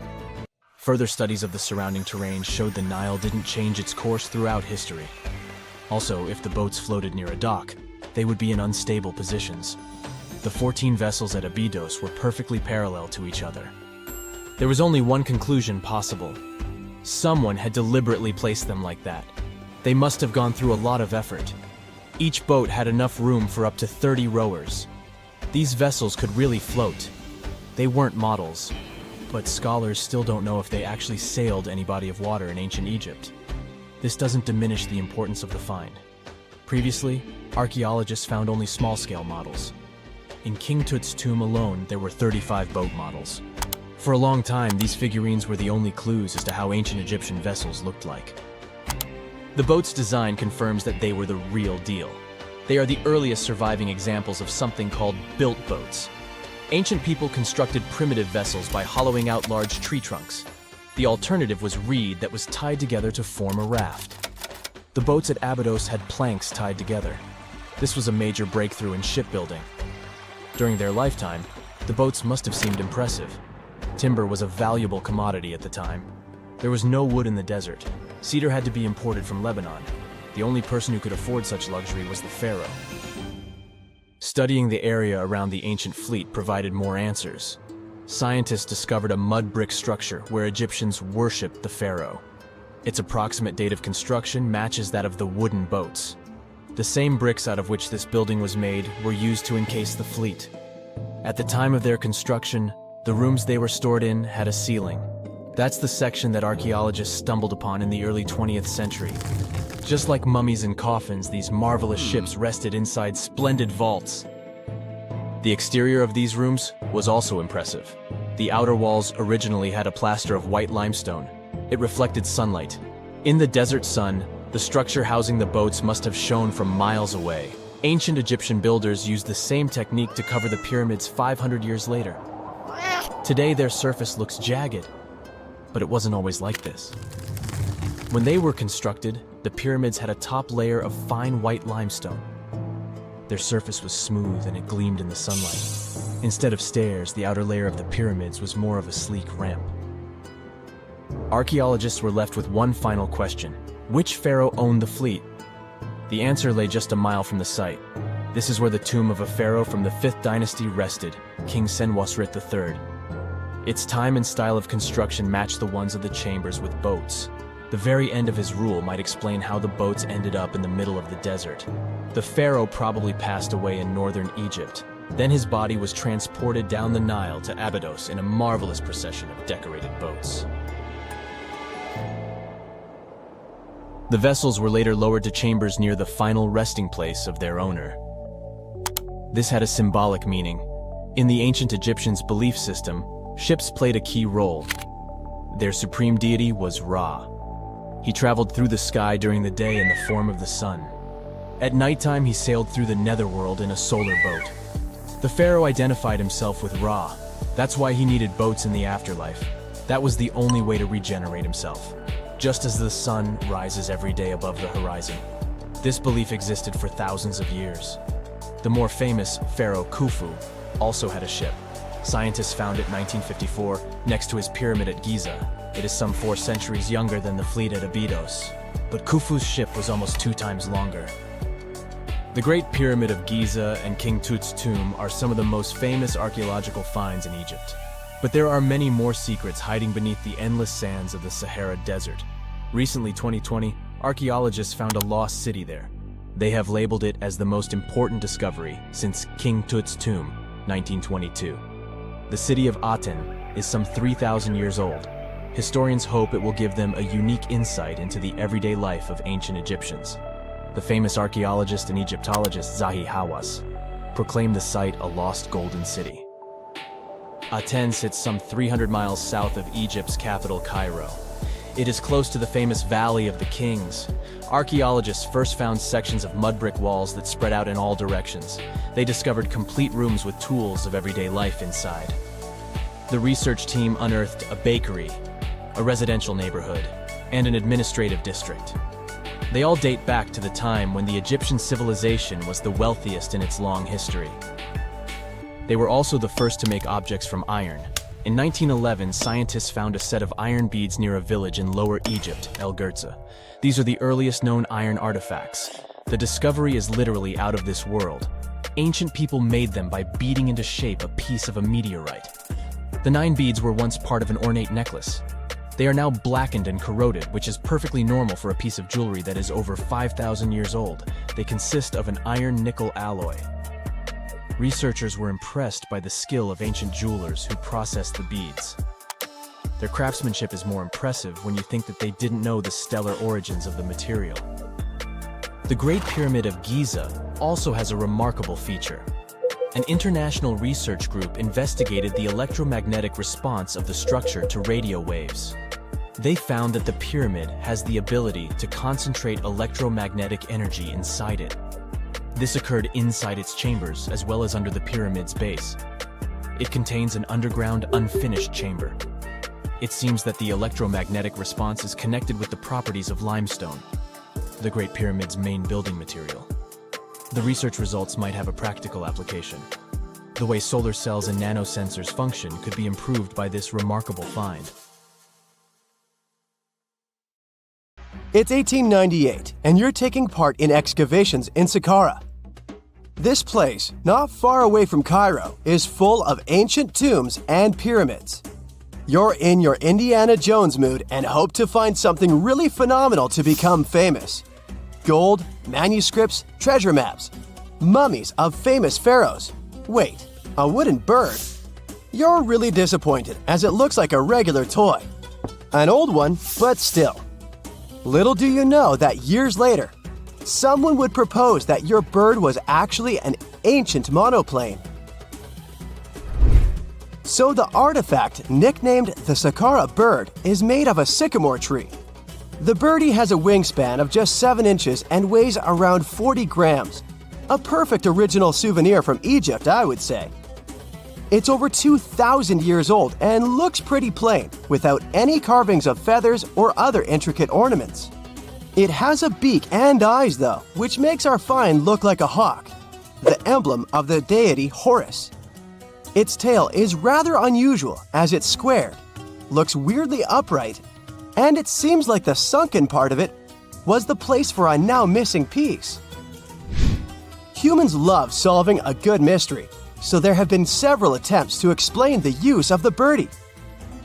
Speaker 2: Further studies of the surrounding terrain showed the Nile didn't change its course throughout history. Also, if the boats floated near a dock, they would be in unstable positions. The 14 vessels at Abydos were perfectly parallel to each other. There was only one conclusion possible. Someone had deliberately placed them like that. They must have gone through a lot of effort. Each boat had enough room for up to 30 rowers. These vessels could really float. They weren't models, but scholars still don't know if they actually sailed any body of water in ancient Egypt. This doesn't diminish the importance of the find. Previously, archaeologists found only small-scale models. In King Tut's tomb alone, there were 35 boat models. For a long time, these figurines were the only clues as to how ancient Egyptian vessels looked like. The boat's design confirms that they were the real deal. They are the earliest surviving examples of something called built boats. Ancient people constructed primitive vessels by hollowing out large tree trunks. The alternative was reed that was tied together to form a raft. The boats at Abydos had planks tied together. This was a major breakthrough in shipbuilding. During their lifetime, the boats must have seemed impressive. Timber was a valuable commodity at the time. There was no wood in the desert. Cedar had to be imported from Lebanon. The only person who could afford such luxury was the pharaoh. Studying the area around the ancient fleet provided more answers. Scientists discovered a mud brick structure where Egyptians worshipped the pharaoh. Its approximate date of construction matches that of the wooden boats. The same bricks out of which this building was made were used to encase the fleet. At the time of their construction, the rooms they were stored in had a ceiling. That's the section that archaeologists stumbled upon in the early 20th century. Just like mummies and coffins, these marvelous ships rested inside splendid vaults. The exterior of these rooms was also impressive. The outer walls originally had a plaster of white limestone. It reflected sunlight. In the desert sun, the structure housing the boats must have shone from miles away. Ancient Egyptian builders used the same technique to cover the pyramids 500 years later. Today, their surface looks jagged, but it wasn't always like this. When they were constructed, the pyramids had a top layer of fine white limestone. Their surface was smooth and it gleamed in the sunlight. Instead of stairs, the outer layer of the pyramids was more of a sleek ramp. Archaeologists were left with one final question. Which pharaoh owned the fleet? The answer lay just a mile from the site. This is where the tomb of a pharaoh from the 5th dynasty rested, King Senwosret III. Its time and style of construction matched the ones of the chambers with boats. The very end of his rule might explain how the boats ended up in the middle of the desert. The pharaoh probably passed away in northern Egypt. Then his body was transported down the Nile to Abydos in a marvelous procession of decorated boats. The vessels were later lowered to chambers near the final resting place of their owner. This had a symbolic meaning. In the ancient Egyptians' belief system, ships played a key role. Their supreme deity was Ra. He traveled through the sky during the day in the form of the sun. At nighttime, he sailed through the netherworld in a solar boat. The pharaoh identified himself with Ra. That's why he needed boats in the afterlife. That was the only way to regenerate himself. Just as the sun rises every day above the horizon. This belief existed for thousands of years. The more famous Pharaoh Khufu also had a ship. Scientists found it in 1954 next to his pyramid at Giza. It is some 4 centuries younger than the fleet at Abydos, but Khufu's ship was almost 2 times longer. The Great Pyramid of Giza and King Tut's tomb are some of the most famous archaeological finds in Egypt. But there are many more secrets hiding beneath the endless sands of the Sahara Desert. Recently, 2020, archaeologists found a lost city there. They have labeled it as the most important discovery since King Tut's tomb, 1922. The city of Aten is some 3,000 years old. Historians hope it will give them a unique insight into the everyday life of ancient Egyptians. The famous archaeologist and Egyptologist Zahi Hawass proclaimed the site a lost golden city. Aten sits some 300 miles south of Egypt's capital, Cairo. It is close to the famous Valley of the Kings. Archaeologists first found sections of mud brick walls that spread out in all directions. They discovered complete rooms with tools of everyday life inside. The research team unearthed a bakery, a residential neighborhood, and an administrative district. They all date back to the time when the Egyptian civilization was the wealthiest in its long history. They were also the first to make objects from iron. In 1911, scientists found a set of iron beads near a village in Lower Egypt, El Girza. These are the earliest known iron artifacts. The discovery is literally out of this world. Ancient people made them by beating into shape a piece of a meteorite. The 9 beads were once part of an ornate necklace. They are now blackened and corroded, which is perfectly normal for a piece of jewelry that is over 5,000 years old. They consist of an iron-nickel alloy. Researchers were impressed by the skill of ancient jewelers who processed the beads. Their craftsmanship is more impressive when you think that they didn't know the stellar origins of the material. The Great Pyramid of Giza also has a remarkable feature. An international research group investigated the electromagnetic response of the structure to radio waves. They found that the pyramid has the ability to concentrate electromagnetic energy inside it. This occurred inside its chambers as well as under the pyramid's base. It contains an underground, unfinished chamber. It seems that the electromagnetic response is connected with the properties of limestone, the Great Pyramid's main building material. The research results might have a practical application. The way solar cells and nanosensors function could be improved by this remarkable find.
Speaker 5: It's 1898, and you're taking part in excavations in Saqqara. This place, not far away from Cairo, is full of ancient tombs and pyramids. You're in your Indiana Jones mood and hope to find something really phenomenal to become famous. Gold, manuscripts, treasure maps, mummies of famous pharaohs. Wait, a wooden bird? You're really disappointed as it looks like a regular toy. An old one, but still. Little do you know that years later, someone would propose that your bird was actually an ancient monoplane. So the artifact, nicknamed the Saqqara bird, is made of a sycamore tree. The birdie has a wingspan of just 7 inches and weighs around 40 grams. A perfect original souvenir from Egypt, I would say. It's over 2,000 years old and looks pretty plain, without any carvings of feathers or other intricate ornaments. It has a beak and eyes though, which makes our find look like a hawk, the emblem of the deity Horus. Its tail is rather unusual as it's squared, looks weirdly upright, and it seems like the sunken part of it was the place for a now missing piece. Humans love solving a good mystery, so there have been several attempts to explain the use of the birdie.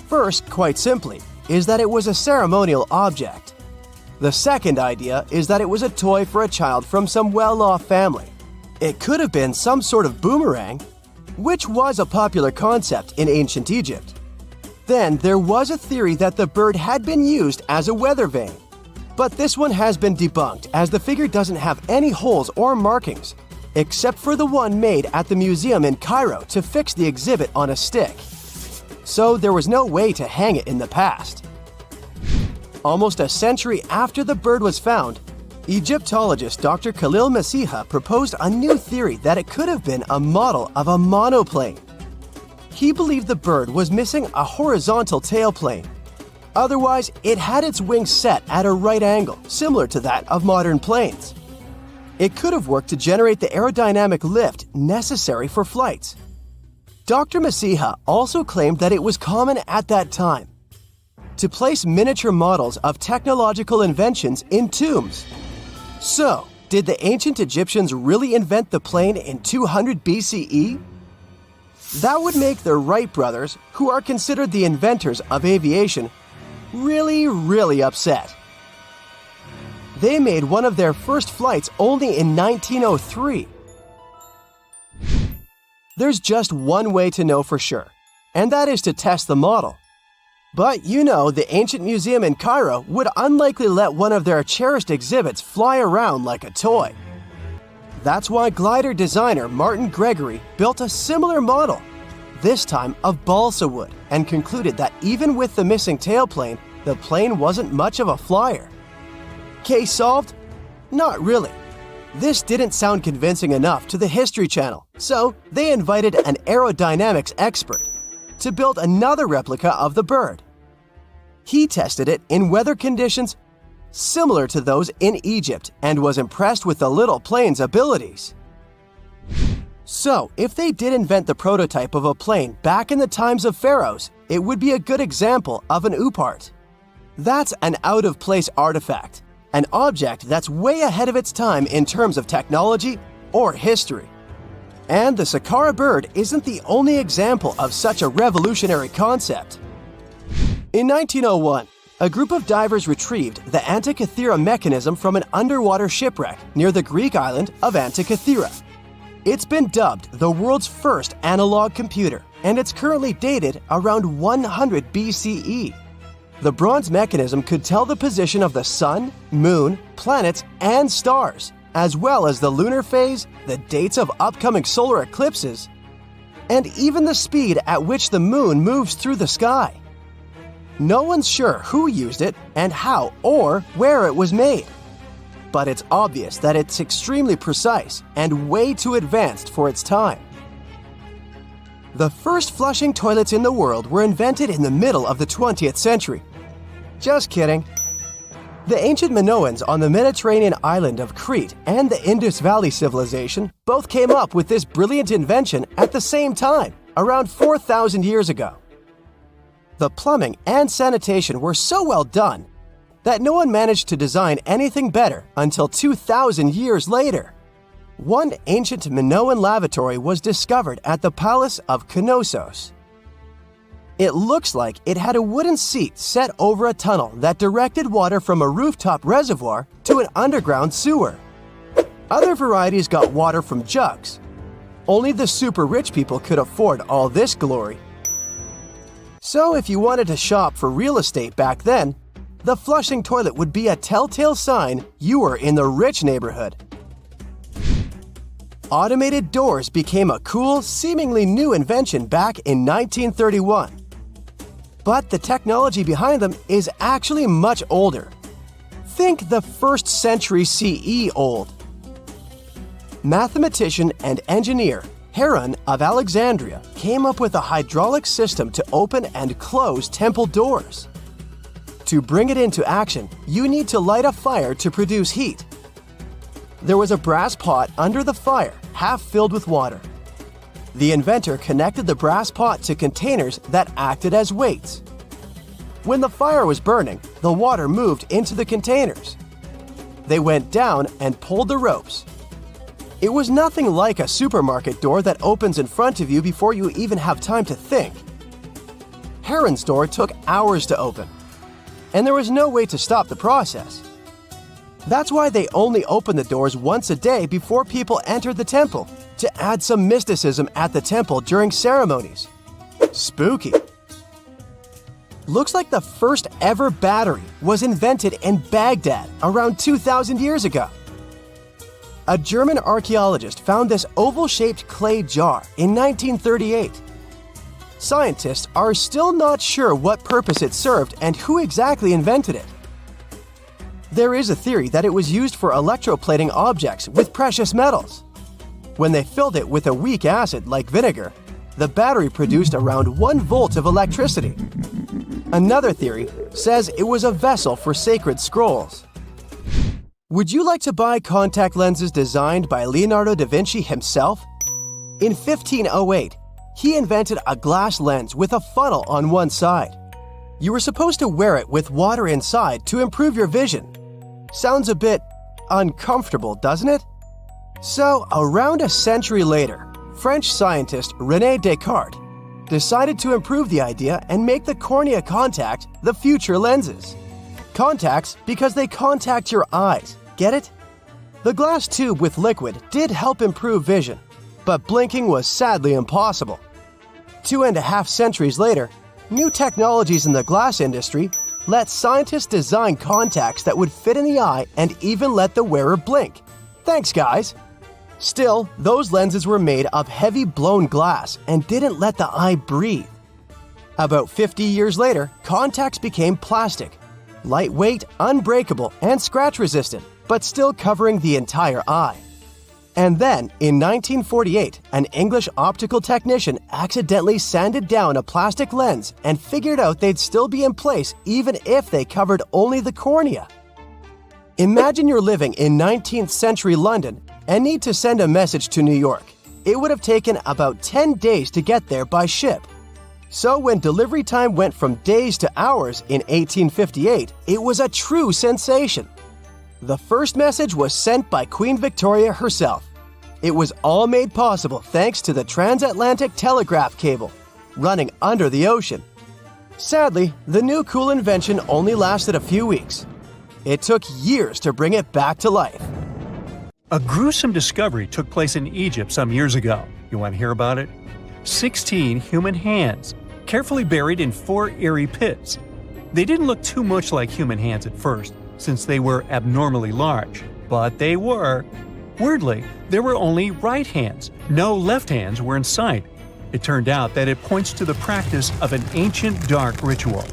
Speaker 5: First, quite simply, is that it was a ceremonial object. The second idea is that it was a toy for a child from some well-off family. It could have been some sort of boomerang, which was a popular concept in ancient Egypt. Then there was a theory that the bird had been used as a weather vane. But this one has been debunked as the figure doesn't have any holes or markings, except for the one made at the museum in Cairo to fix the exhibit on a stick. So there was no way to hang it in the past. Almost a century after the bird was found, Egyptologist Dr. Khalil Masiha proposed a new theory that it could have been a model of a monoplane. He believed the bird was missing a horizontal tailplane. Otherwise, it had its wings set at a right angle, similar to that of modern planes. It could have worked to generate the aerodynamic lift necessary for flights. Dr. Masiha also claimed that it was common at that time to place miniature models of technological inventions in tombs. So, did the ancient Egyptians really invent the plane in 200 BCE? That would make the Wright brothers, who are considered the inventors of aviation, really upset. They made one of their first flights only in 1903. There's just one way to know for sure, and that is to test the model. But you know, the ancient museum in Cairo would unlikely let one of their cherished exhibits fly around like a toy. That's why glider designer Martin Gregory built a similar model, this time of balsa wood, and concluded that even with the missing tailplane, the plane wasn't much of a flyer. Case solved? Not really. This didn't sound convincing enough to the History Channel, so they invited an aerodynamics expert to build another replica of the bird. He tested it in weather conditions similar to those in Egypt and was impressed with the little plane's abilities. So, if they did invent the prototype of a plane back in the times of pharaohs, it would be a good example of an oupart. That's an out-of-place artifact, an object that's way ahead of its time in terms of technology or history. And the Sahara bird isn't the only example of such a revolutionary concept. In 1901, a group of divers retrieved the Antikythera mechanism from an underwater shipwreck near the Greek island of Antikythera. It's been dubbed the world's first analog computer, and it's currently dated around 100 BCE. The bronze mechanism could tell the position of the sun, moon, planets, and stars, as well as the lunar phase, the dates of upcoming solar eclipses, and even the speed at which the moon moves through the sky. No one's sure who used it and how or where it was made. But it's obvious that it's extremely precise and way too advanced for its time. The first flushing toilets in the world were invented in the middle of the 20th century. Just kidding. The ancient Minoans on the Mediterranean island of Crete and the Indus Valley civilization both came up with this brilliant invention at the same time, around 4,000 years ago. The plumbing and sanitation were so well done that no one managed to design anything better until 2,000 years later. One ancient Minoan lavatory was discovered at the Palace of Knossos. It looks like it had a wooden seat set over a tunnel that directed water from a rooftop reservoir to an underground sewer. Other varieties got water from jugs. Only the super rich people could afford all this glory. So if you wanted to shop for real estate back then, the flushing toilet would be a telltale sign you were in the rich neighborhood. Automated doors became a cool, seemingly new invention back in 1931. But the technology behind them is actually much older. Think the 1st century CE old. Mathematician and engineer Heron of Alexandria came up with a hydraulic system to open and close temple doors. To bring it into action, you need to light a fire to produce heat. There was a brass pot under the fire, half filled with water. The inventor connected the brass pot to containers that acted as weights. When the fire was burning, the water moved into the containers. They went down and pulled the ropes. It was nothing like a supermarket door that opens in front of you before you even have time to think. Heron's door took hours to open, and there was no way to stop the process. That's why they only opened the doors once a day before people entered the temple, to add some mysticism at the temple during ceremonies. Spooky. Looks like the first ever battery was invented in Baghdad around 2,000 years ago. A German archaeologist found this oval-shaped clay jar in 1938. Scientists are still not sure what purpose it served and who exactly invented it. There is a theory that it was used for electroplating objects with precious metals. When they filled it with a weak acid like vinegar, the battery produced around 1 volt of electricity. Another theory says it was a vessel for sacred scrolls. Would you like to buy contact lenses designed by Leonardo da Vinci himself? In 1508, he invented a glass lens with a funnel on one side. You were supposed to wear it with water inside to improve your vision. Sounds a bit uncomfortable, doesn't it? So, around a century later, French scientist René Descartes decided to improve the idea and make the cornea contact the future lenses. Contacts because they contact your eyes, get it? The glass tube with liquid did help improve vision, but blinking was sadly impossible. 2.5 centuries later, new technologies in the glass industry let scientists design contacts that would fit in the eye and even let the wearer blink. Thanks, guys! Still, those lenses were made of heavy blown glass and didn't let the eye breathe. About 50 years later, contacts became plastic. Lightweight, unbreakable, and scratch-resistant, but still covering the entire eye. And then, in 1948, an English optical technician accidentally sanded down a plastic lens and figured out they'd still be in place even if they covered only the cornea. Imagine you're living in 19th century London and need to send a message to New York. It would have taken about 10 days to get there by ship. So when delivery time went from days to hours in 1858, it was a true sensation. The first message was sent by Queen Victoria herself. It was all made possible thanks to the transatlantic telegraph cable, running under the ocean. Sadly, the new cool invention only lasted a few weeks. It took years to bring it back to life.
Speaker 4: A gruesome discovery took place in Egypt some years ago. You want to hear about it? 16 human hands, carefully buried in 4 eerie pits. They didn't look too much like human hands at first, since they were abnormally large, but they were. Weirdly, there were only right hands. No left hands were in sight. It turned out that it points to the practice of an ancient dark ritual.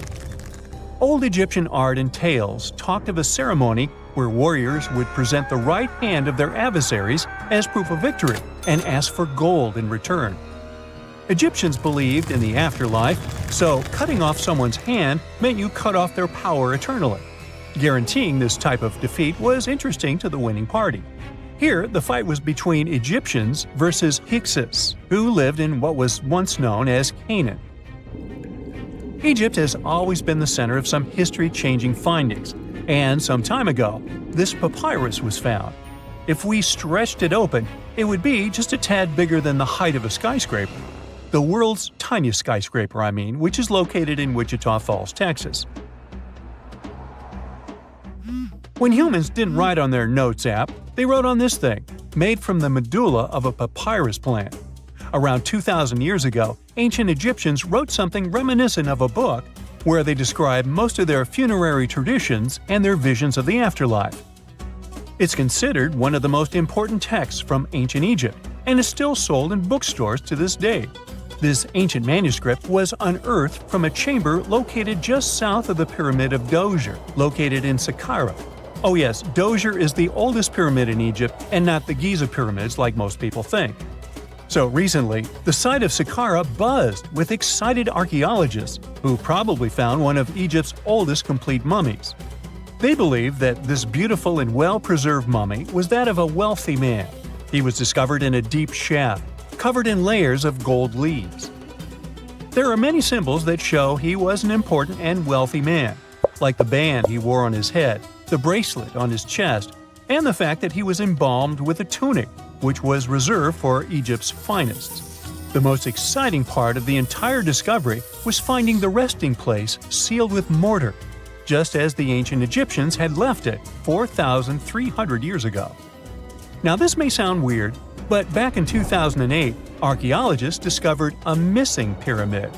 Speaker 4: Old Egyptian art and tales talked of a ceremony where warriors would present the right hand of their adversaries as proof of victory and ask for gold in return. Egyptians believed in the afterlife, so cutting off someone's hand meant you cut off their power eternally. Guaranteeing this type of defeat was interesting to the winning party. Here, the fight was between Egyptians versus Hyksos, who lived in what was once known as Canaan. Egypt has always been the center of some history-changing findings, and some time ago, this papyrus was found. If we stretched it open, it would be just a tad bigger than the height of a skyscraper. The world's tiniest skyscraper, which is located in Wichita Falls, Texas. When humans didn't write on their notes app, they wrote on this thing, made from the medulla of a papyrus plant. Around 2,000 years ago, ancient Egyptians wrote something reminiscent of a book where they describe most of their funerary traditions and their visions of the afterlife. It's considered one of the most important texts from ancient Egypt and is still sold in bookstores to this day. This ancient manuscript was unearthed from a chamber located just south of the Pyramid of Djoser, located in Saqqara. Oh yes, Djoser is the oldest pyramid in Egypt and not the Giza pyramids like most people think. So recently, the site of Saqqara buzzed with excited archaeologists who probably found one of Egypt's oldest complete mummies. They believe that this beautiful and well-preserved mummy was that of a wealthy man. He was discovered in a deep shaft, covered in layers of gold leaves. There are many symbols that show he was an important and wealthy man, like the band he wore on his head, the bracelet on his chest, and the fact that he was embalmed with a tunic, which was reserved for Egypt's finest. The most exciting part of the entire discovery was finding the resting place sealed with mortar, just as the ancient Egyptians had left it 4,300 years ago. Now this may sound weird, but back in 2008, archaeologists discovered a missing pyramid.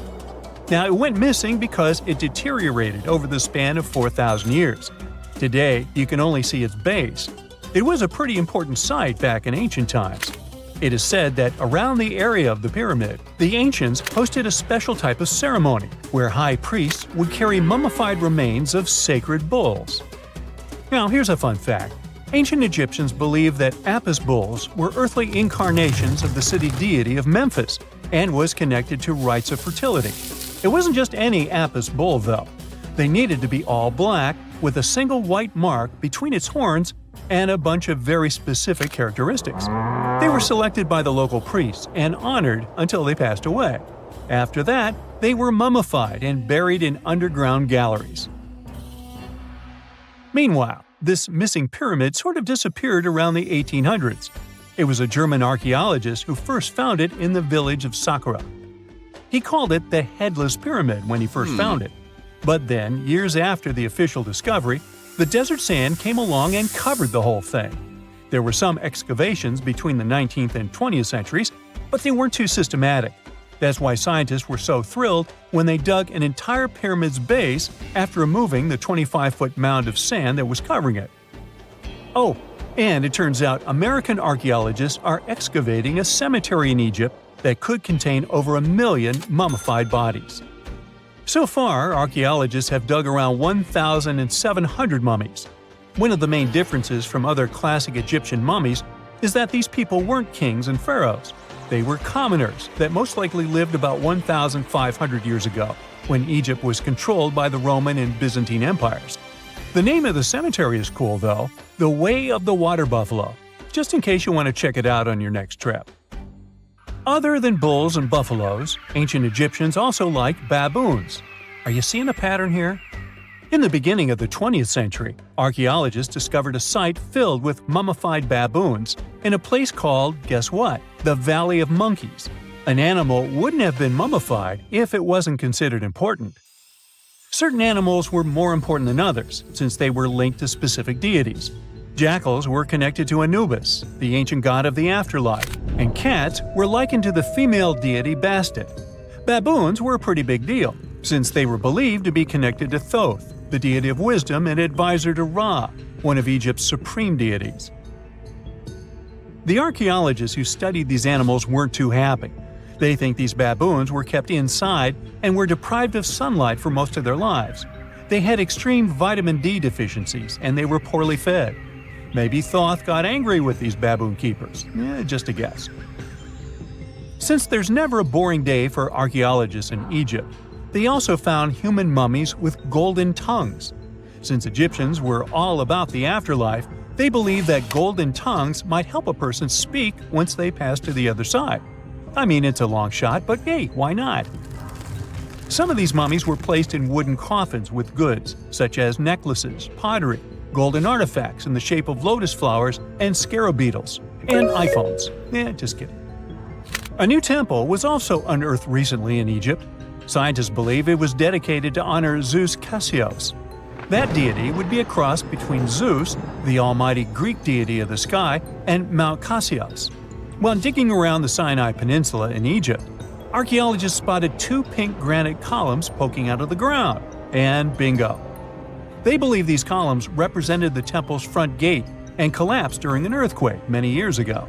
Speaker 4: Now it went missing because it deteriorated over the span of 4,000 years. Today, you can only see its base. It was a pretty important site back in ancient times. It is said that around the area of the pyramid, the ancients hosted a special type of ceremony where high priests would carry mummified remains of sacred bulls. Now here's a fun fact. Ancient Egyptians believed that Apis bulls were earthly incarnations of the city deity of Memphis and was connected to rites of fertility. It wasn't just any Apis bull though. They needed to be all black with a single white mark between its horns and a bunch of very specific characteristics. They were selected by the local priests and honored until they passed away. After that, they were mummified and buried in underground galleries. Meanwhile, this missing pyramid sort of disappeared around the 1800s. It was a German archaeologist who first found it in the village of Saqqara. He called it the Headless Pyramid when he first found it. But then, years after the official discovery, the desert sand came along and covered the whole thing. There were some excavations between the 19th and 20th centuries, but they weren't too systematic. That's why scientists were so thrilled when they dug an entire pyramid's base after removing the 25-foot mound of sand that was covering it. Oh, and it turns out American archaeologists are excavating a cemetery in Egypt that could contain over 1 million mummified bodies. So far, archaeologists have dug around 1,700 mummies. One of the main differences from other classic Egyptian mummies is that these people weren't kings and pharaohs. They were commoners that most likely lived about 1,500 years ago, when Egypt was controlled by the Roman and Byzantine empires. The name of the cemetery is cool, though, the Way of the Water Buffalo, just in case you want to check it out on your next trip. Other than bulls and buffaloes, ancient Egyptians also liked baboons. Are you seeing a pattern here? In the beginning of the 20th century, archaeologists discovered a site filled with mummified baboons in a place called, guess what? The Valley of Monkeys. An animal wouldn't have been mummified if it wasn't considered important. Certain animals were more important than others, since they were linked to specific deities. Jackals were connected to Anubis, the ancient god of the afterlife, and cats were likened to the female deity Bastet. Baboons were a pretty big deal, since they were believed to be connected to Thoth, the deity of wisdom and advisor to Ra, one of Egypt's supreme deities. The archaeologists who studied these animals weren't too happy. They think these baboons were kept inside and were deprived of sunlight for most of their lives. They had extreme vitamin D deficiencies and they were poorly fed. Maybe Thoth got angry with these baboon keepers. Just a guess. Since there's never a boring day for archaeologists in Egypt, they also found human mummies with golden tongues. Since Egyptians were all about the afterlife, they believed that golden tongues might help a person speak once they pass to the other side. I mean, it's a long shot, but hey, why not? Some of these mummies were placed in wooden coffins with goods, such as necklaces, pottery, golden artifacts in the shape of lotus flowers and scarab beetles, and iPhones. Just kidding. A new temple was also unearthed recently in Egypt. Scientists believe it was dedicated to honor Zeus Cassios. That deity would be a cross between Zeus, the almighty Greek deity of the sky, and Mount Cassios. While digging around the Sinai Peninsula in Egypt, archaeologists spotted two pink granite columns poking out of the ground, and bingo. They believe these columns represented the temple's front gate and collapsed during an earthquake many years ago.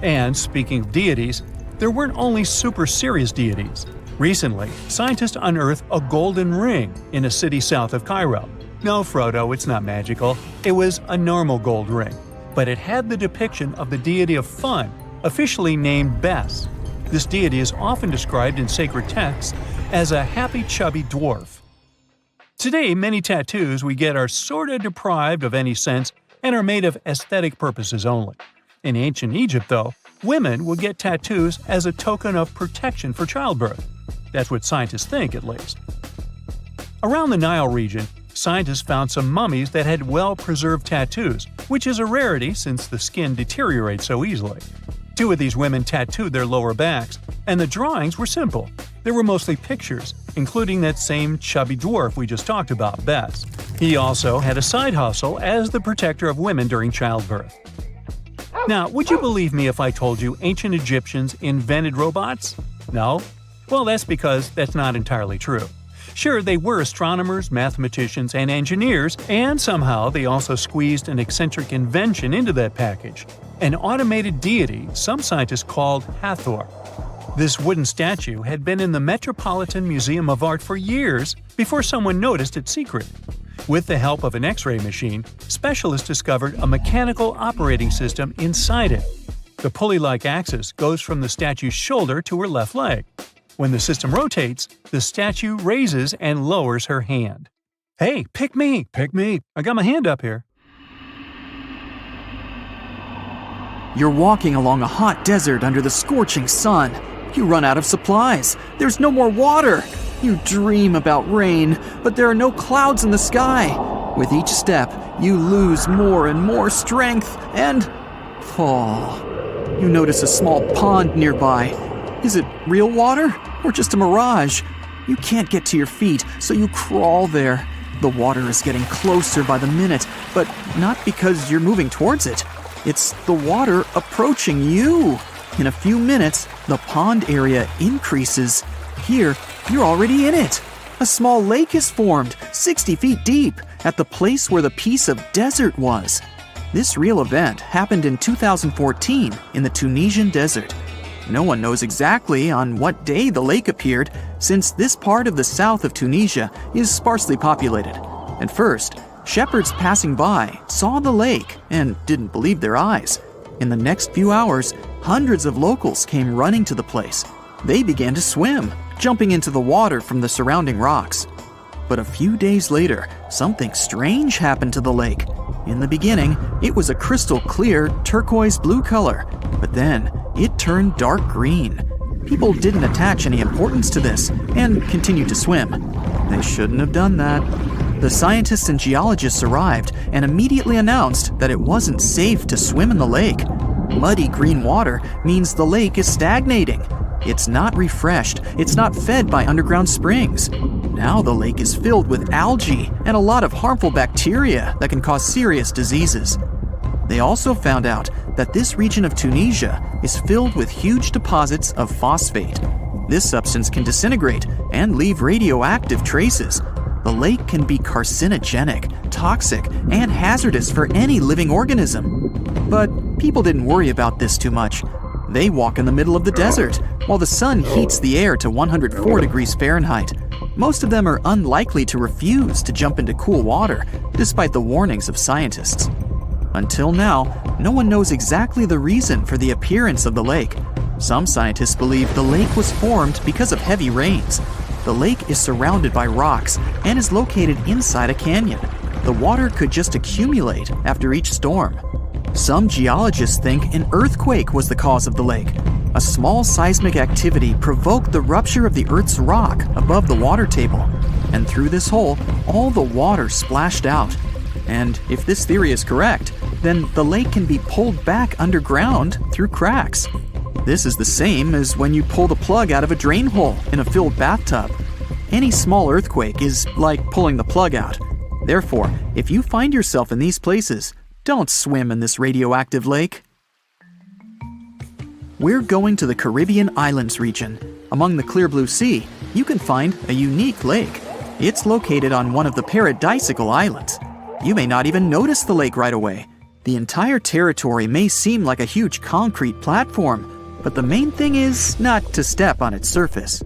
Speaker 4: And speaking of deities, there weren't only super serious deities. Recently, scientists unearthed a golden ring in a city south of Cairo. No, Frodo, it's not magical. It was a normal gold ring, but it had the depiction of the deity of fun, officially named Bes. This deity is often described in sacred texts as a happy chubby dwarf. Today, many tattoos we get are sorta deprived of any sense and are made of aesthetic purposes only. In ancient Egypt, though, women would get tattoos as a token of protection for childbirth. That's what scientists think, at least. Around the Nile region, scientists found some mummies that had well-preserved tattoos, which is a rarity since the skin deteriorates so easily. Two of these women tattooed their lower backs, and the drawings were simple. They were mostly pictures, including that same chubby dwarf we just talked about, Bes. He also had a side hustle as the protector of women during childbirth. Now, would you believe me if I told you ancient Egyptians invented robots? No? Well, that's because that's not entirely true. Sure, they were astronomers, mathematicians, and engineers, and somehow they also squeezed an eccentric invention into that package. An automated deity some scientists called Hathor. This wooden statue had been in the Metropolitan Museum of Art for years before someone noticed its secret. With the help of an X-ray machine, specialists discovered a mechanical operating system inside it. The pulley-like axis goes from the statue's shoulder to her left leg. When the system rotates, the statue raises and lowers her hand. Hey, pick me! Pick me! I got my hand up here.
Speaker 3: You're walking along a hot desert under the scorching sun. You run out of supplies. There's no more water. You dream about rain, but there are no clouds in the sky. With each step, you lose more and more strength and fall. You notice a small pond nearby. Is it real water or just a mirage? You can't get to your feet, so you crawl there. The water is getting closer by the minute, but not because you're moving towards it. It's the water approaching you. In a few minutes, the pond area increases. Here, you're already in it. A small lake is formed, 60 feet deep, at the place where the Pisa Desert was. This real event happened in 2014 in the Tunisian desert. No one knows exactly on what day the lake appeared, since this part of the south of Tunisia is sparsely populated. At first, shepherds passing by saw the lake and didn't believe their eyes. In the next few hours, hundreds of locals came running to the place. They began to swim, jumping into the water from the surrounding rocks. But a few days later, something strange happened to the lake. In the beginning, it was a crystal clear turquoise blue color, but then it turned dark green. People didn't attach any importance to this and continued to swim. They shouldn't have done that. The scientists and geologists arrived and immediately announced that it wasn't safe to swim in the lake. Muddy green water means the lake is stagnating. It's not refreshed, it's not fed by underground springs. Now the lake is filled with algae and a lot of harmful bacteria that can cause serious diseases. They also found out that this region of Tunisia is filled with huge deposits of phosphate. This substance can disintegrate and leave radioactive traces. The lake can be carcinogenic, toxic, and hazardous for any living organism. But people didn't worry about this too much. They walk in the middle of the desert, while the sun heats the air to 104 degrees Fahrenheit. Most of them are unlikely to refuse to jump into cool water, despite the warnings of scientists. Until now, no one knows exactly the reason for the appearance of the lake. Some scientists believe the lake was formed because of heavy rains. The lake is surrounded by rocks and is located inside a canyon. The water could just accumulate after each storm. Some geologists think an earthquake was the cause of the lake. A small seismic activity provoked the rupture of the Earth's rock above the water table, and through this hole, all the water splashed out. And if this theory is correct, then the lake can be pulled back underground through cracks. This is the same as when you pull the plug out of a drain hole in a filled bathtub. Any small earthquake is like pulling the plug out. Therefore, if you find yourself in these places, don't swim in this radioactive lake. We're going to the Caribbean Islands region. Among the clear blue sea, you can find a unique lake. It's located on one of the paradisiacal islands. You may not even notice the lake right away. The entire territory may seem like a huge concrete platform, but the main thing is not to step on its surface.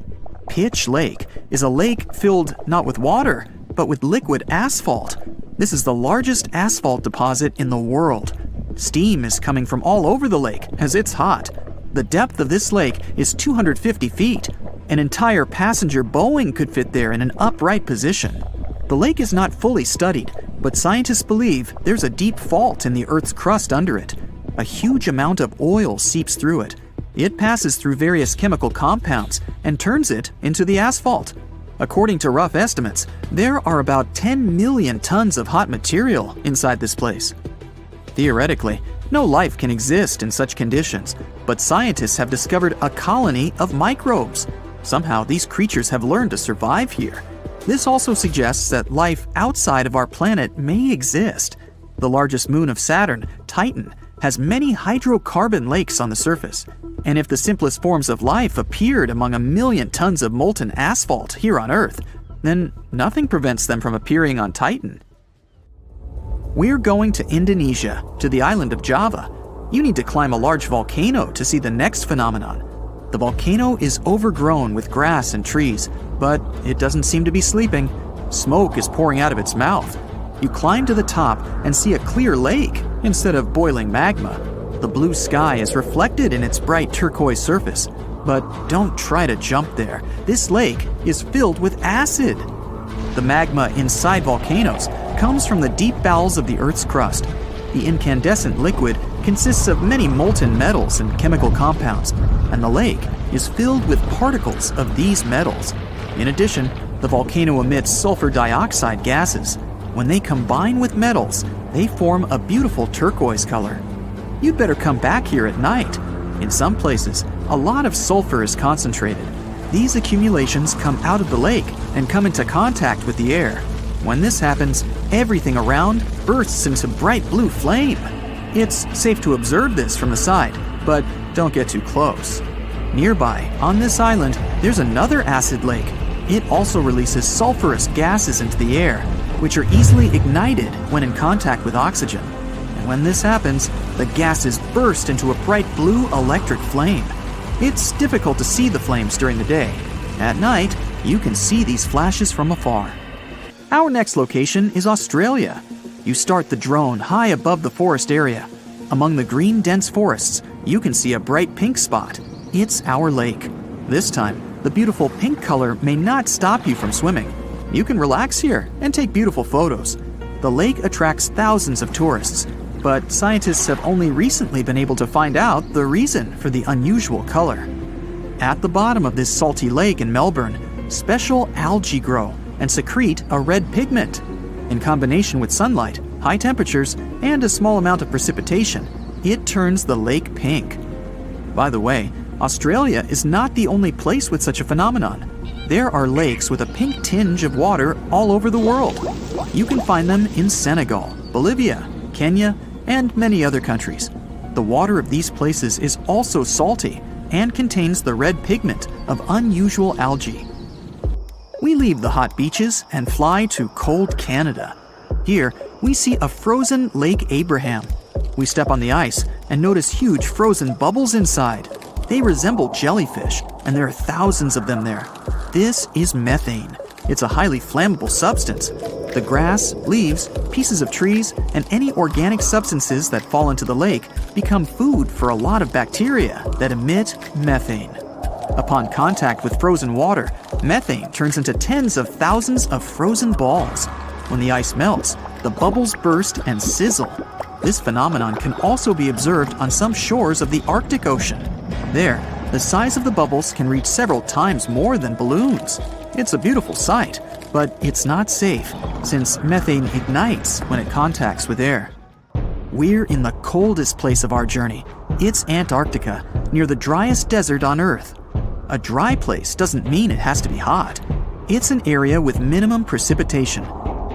Speaker 3: Pitch Lake is a lake filled not with water, but with liquid asphalt. This is the largest asphalt deposit in the world. Steam is coming from all over the lake as it's hot. The depth of this lake is 250 feet. An entire passenger Boeing could fit there in an upright position. The lake is not fully studied, but scientists believe there's a deep fault in the Earth's crust under it. A huge amount of oil seeps through it. It passes through various chemical compounds and turns it into the asphalt. According to rough estimates, there are about 10 million tons of hot material inside this place. Theoretically, no life can exist in such conditions, but scientists have discovered a colony of microbes. Somehow, these creatures have learned to survive here. This also suggests that life outside of our planet may exist. The largest moon of Saturn, Titan, has many hydrocarbon lakes on the surface. And if the simplest forms of life appeared among 1 million tons of molten asphalt here on Earth, then nothing prevents them from appearing on Titan. We're going to Indonesia, to the island of Java. You need to climb a large volcano to see the next phenomenon. The volcano is overgrown with grass and trees, but it doesn't seem to be sleeping. Smoke is pouring out of its mouth. You climb to the top and see a clear lake instead of boiling magma. The blue sky is reflected in its bright turquoise surface. But don't try to jump there. This lake is filled with acid. The magma inside volcanoes comes from the deep bowels of the Earth's crust. The incandescent liquid consists of many molten metals and chemical compounds, and the lake is filled with particles of these metals. In addition, the volcano emits sulfur dioxide gases. When they combine with metals, they form a beautiful turquoise color. You'd better come back here at night. In some places, a lot of sulfur is concentrated. These accumulations come out of the lake and come into contact with the air. When this happens, everything around bursts into bright blue flame. It's safe to observe this from the side, but don't get too close. Nearby, on this island, there's another acid lake. It also releases sulfurous gases into the air, which are easily ignited when in contact with oxygen. And when this happens, the gases burst into a bright blue electric flame. It's difficult to see the flames during the day. At night, you can see these flashes from afar. Our next location is Australia. You start the drone high above the forest area. Among the green, dense forests, you can see a bright pink spot. It's our lake. This time, the beautiful pink color may not stop you from swimming. You can relax here and take beautiful photos. The lake attracts thousands of tourists, but scientists have only recently been able to find out the reason for the unusual color. At the bottom of this salty lake in Melbourne, special algae grow and secrete a red pigment. In combination with sunlight, high temperatures, and a small amount of precipitation, it turns the lake pink. By the way, Australia is not the only place with such a phenomenon. There are lakes with a pink tinge of water all over the world. You can find them in Senegal, Bolivia, Kenya, and many other countries. The water of these places is also salty and contains the red pigment of unusual algae. We leave the hot beaches and fly to cold Canada. Here, we see a frozen Lake Abraham. We step on the ice and notice huge frozen bubbles inside. They resemble jellyfish, and there are thousands of them there. This is methane. It's a highly flammable substance. The grass, leaves, pieces of trees, and any organic substances that fall into the lake become food for a lot of bacteria that emit methane. Upon contact with frozen water, methane turns into tens of thousands of frozen balls. When the ice melts, the bubbles burst and sizzle. This phenomenon can also be observed on some shores of the Arctic Ocean. There, the size of the bubbles can reach several times more than balloons. It's a beautiful sight, but it's not safe, since methane ignites when it contacts with air. We're in the coldest place of our journey. It's Antarctica, near the driest desert on Earth. A dry place doesn't mean it has to be hot. It's an area with minimum precipitation.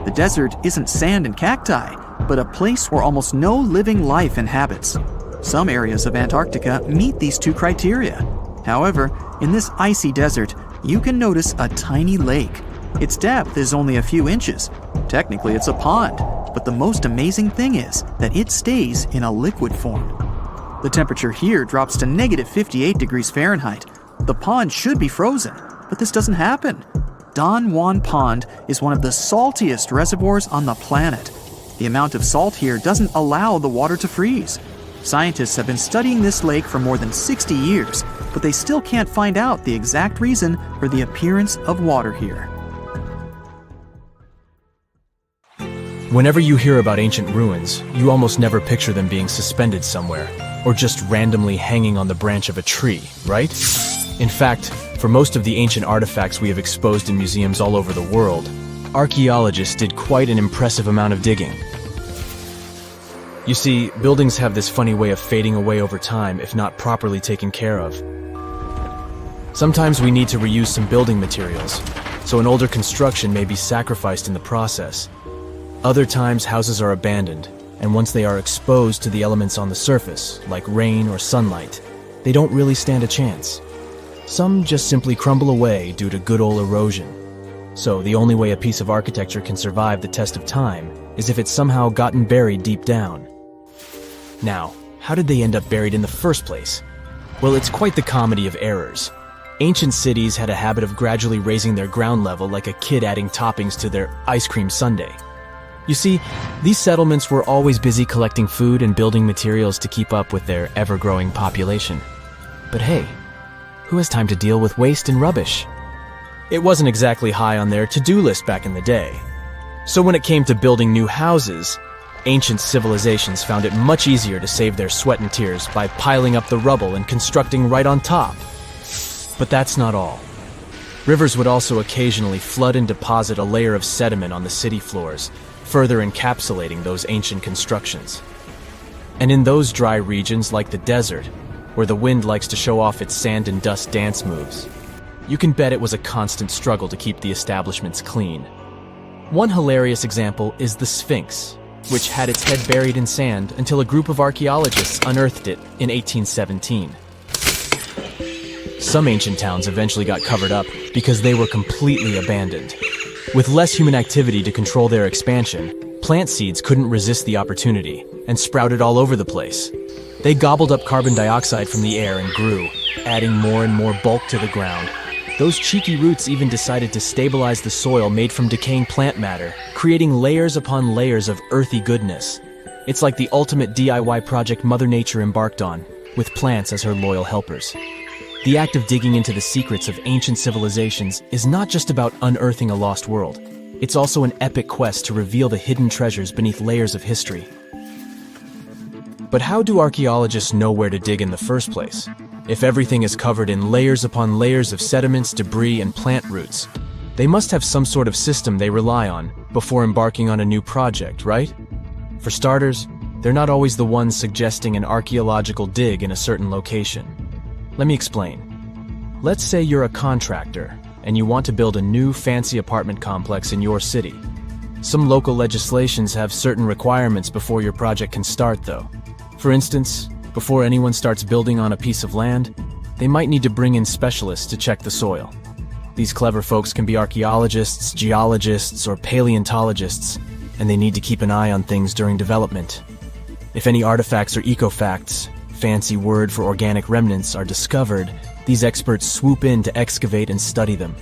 Speaker 3: The desert isn't sand and cacti, but a place where almost no living life inhabits. Some areas of Antarctica meet these two criteria. However, in this icy desert, you can notice a tiny lake. Its depth is only a few inches. Technically, it's a pond, but the most amazing thing is that it stays in a liquid form. The temperature here drops to negative 58 degrees Fahrenheit. The pond should be frozen, but this doesn't happen. Don Juan Pond is one of the saltiest reservoirs on the planet. The amount of salt here doesn't allow the water to freeze. Scientists have been studying this lake for more than 60 years, but they still can't find out the exact reason for the appearance of water here.
Speaker 2: Whenever you hear about ancient ruins, you almost never picture them being suspended somewhere, or just randomly hanging on the branch of a tree, right? In fact, for most of the ancient artifacts we have exposed in museums all over the world, archaeologists did quite an impressive amount of digging. You see, buildings have this funny way of fading away over time if not properly taken care of. Sometimes we need to reuse some building materials, so an older construction may be sacrificed in the process. Other times houses are abandoned, and once they are exposed to the elements on the surface, like rain or sunlight, they don't really stand a chance. Some just simply crumble away due to good old erosion. So the only way a piece of architecture can survive the test of time is if it's somehow gotten buried deep down. Now, how did they end up buried in the first place? Well, it's quite the comedy of errors. Ancient cities had a habit of gradually raising their ground level like a kid adding toppings to their ice cream sundae. You see, these settlements were always busy collecting food and building materials to keep up with their ever-growing population. But hey, who has time to deal with waste and rubbish? It wasn't exactly high on their to-do list back in the day. So when it came to building new houses, ancient civilizations found it much easier to save their sweat and tears by piling up the rubble and constructing right on top. But that's not all. Rivers would also occasionally flood and deposit a layer of sediment on the city floors, further encapsulating those ancient constructions. And in those dry regions like the desert, where the wind likes to show off its sand and dust dance moves, you can bet it was a constant struggle to keep the establishments clean. One hilarious example is the Sphinx, which had its head buried in sand until a group of archaeologists unearthed it in 1817. Some ancient towns eventually got covered up because they were completely abandoned. With less human activity to control their expansion, plant seeds couldn't resist the opportunity and sprouted all over the place. They gobbled up carbon dioxide from the air and grew, adding more and more bulk to the ground. Those cheeky roots even decided to stabilize the soil made from decaying plant matter, creating layers upon layers of earthy goodness. It's like the ultimate DIY project Mother Nature embarked on, with plants as her loyal helpers. The act of digging into the secrets of ancient civilizations is not just about unearthing a lost world. It's also an epic quest to reveal the hidden treasures beneath layers of history. But how do archaeologists know where to dig in the first place? If everything is covered in layers upon layers of sediments, debris, and plant roots, they must have some sort of system they rely on before embarking on a new project, right? For starters, they're not always the ones suggesting an archaeological dig in a certain location. Let me explain. Let's say you're a contractor and you want to build a new fancy apartment complex in your city. Some local legislations have certain requirements before your project can start, though. For instance, before anyone starts building on a piece of land, they might need to bring in specialists to check the soil. These clever folks can be archaeologists, geologists, or paleontologists, and they need to keep an eye on things during development. If any artifacts or ecofacts, fancy word for organic remnants, are discovered, these experts swoop in to excavate and study them.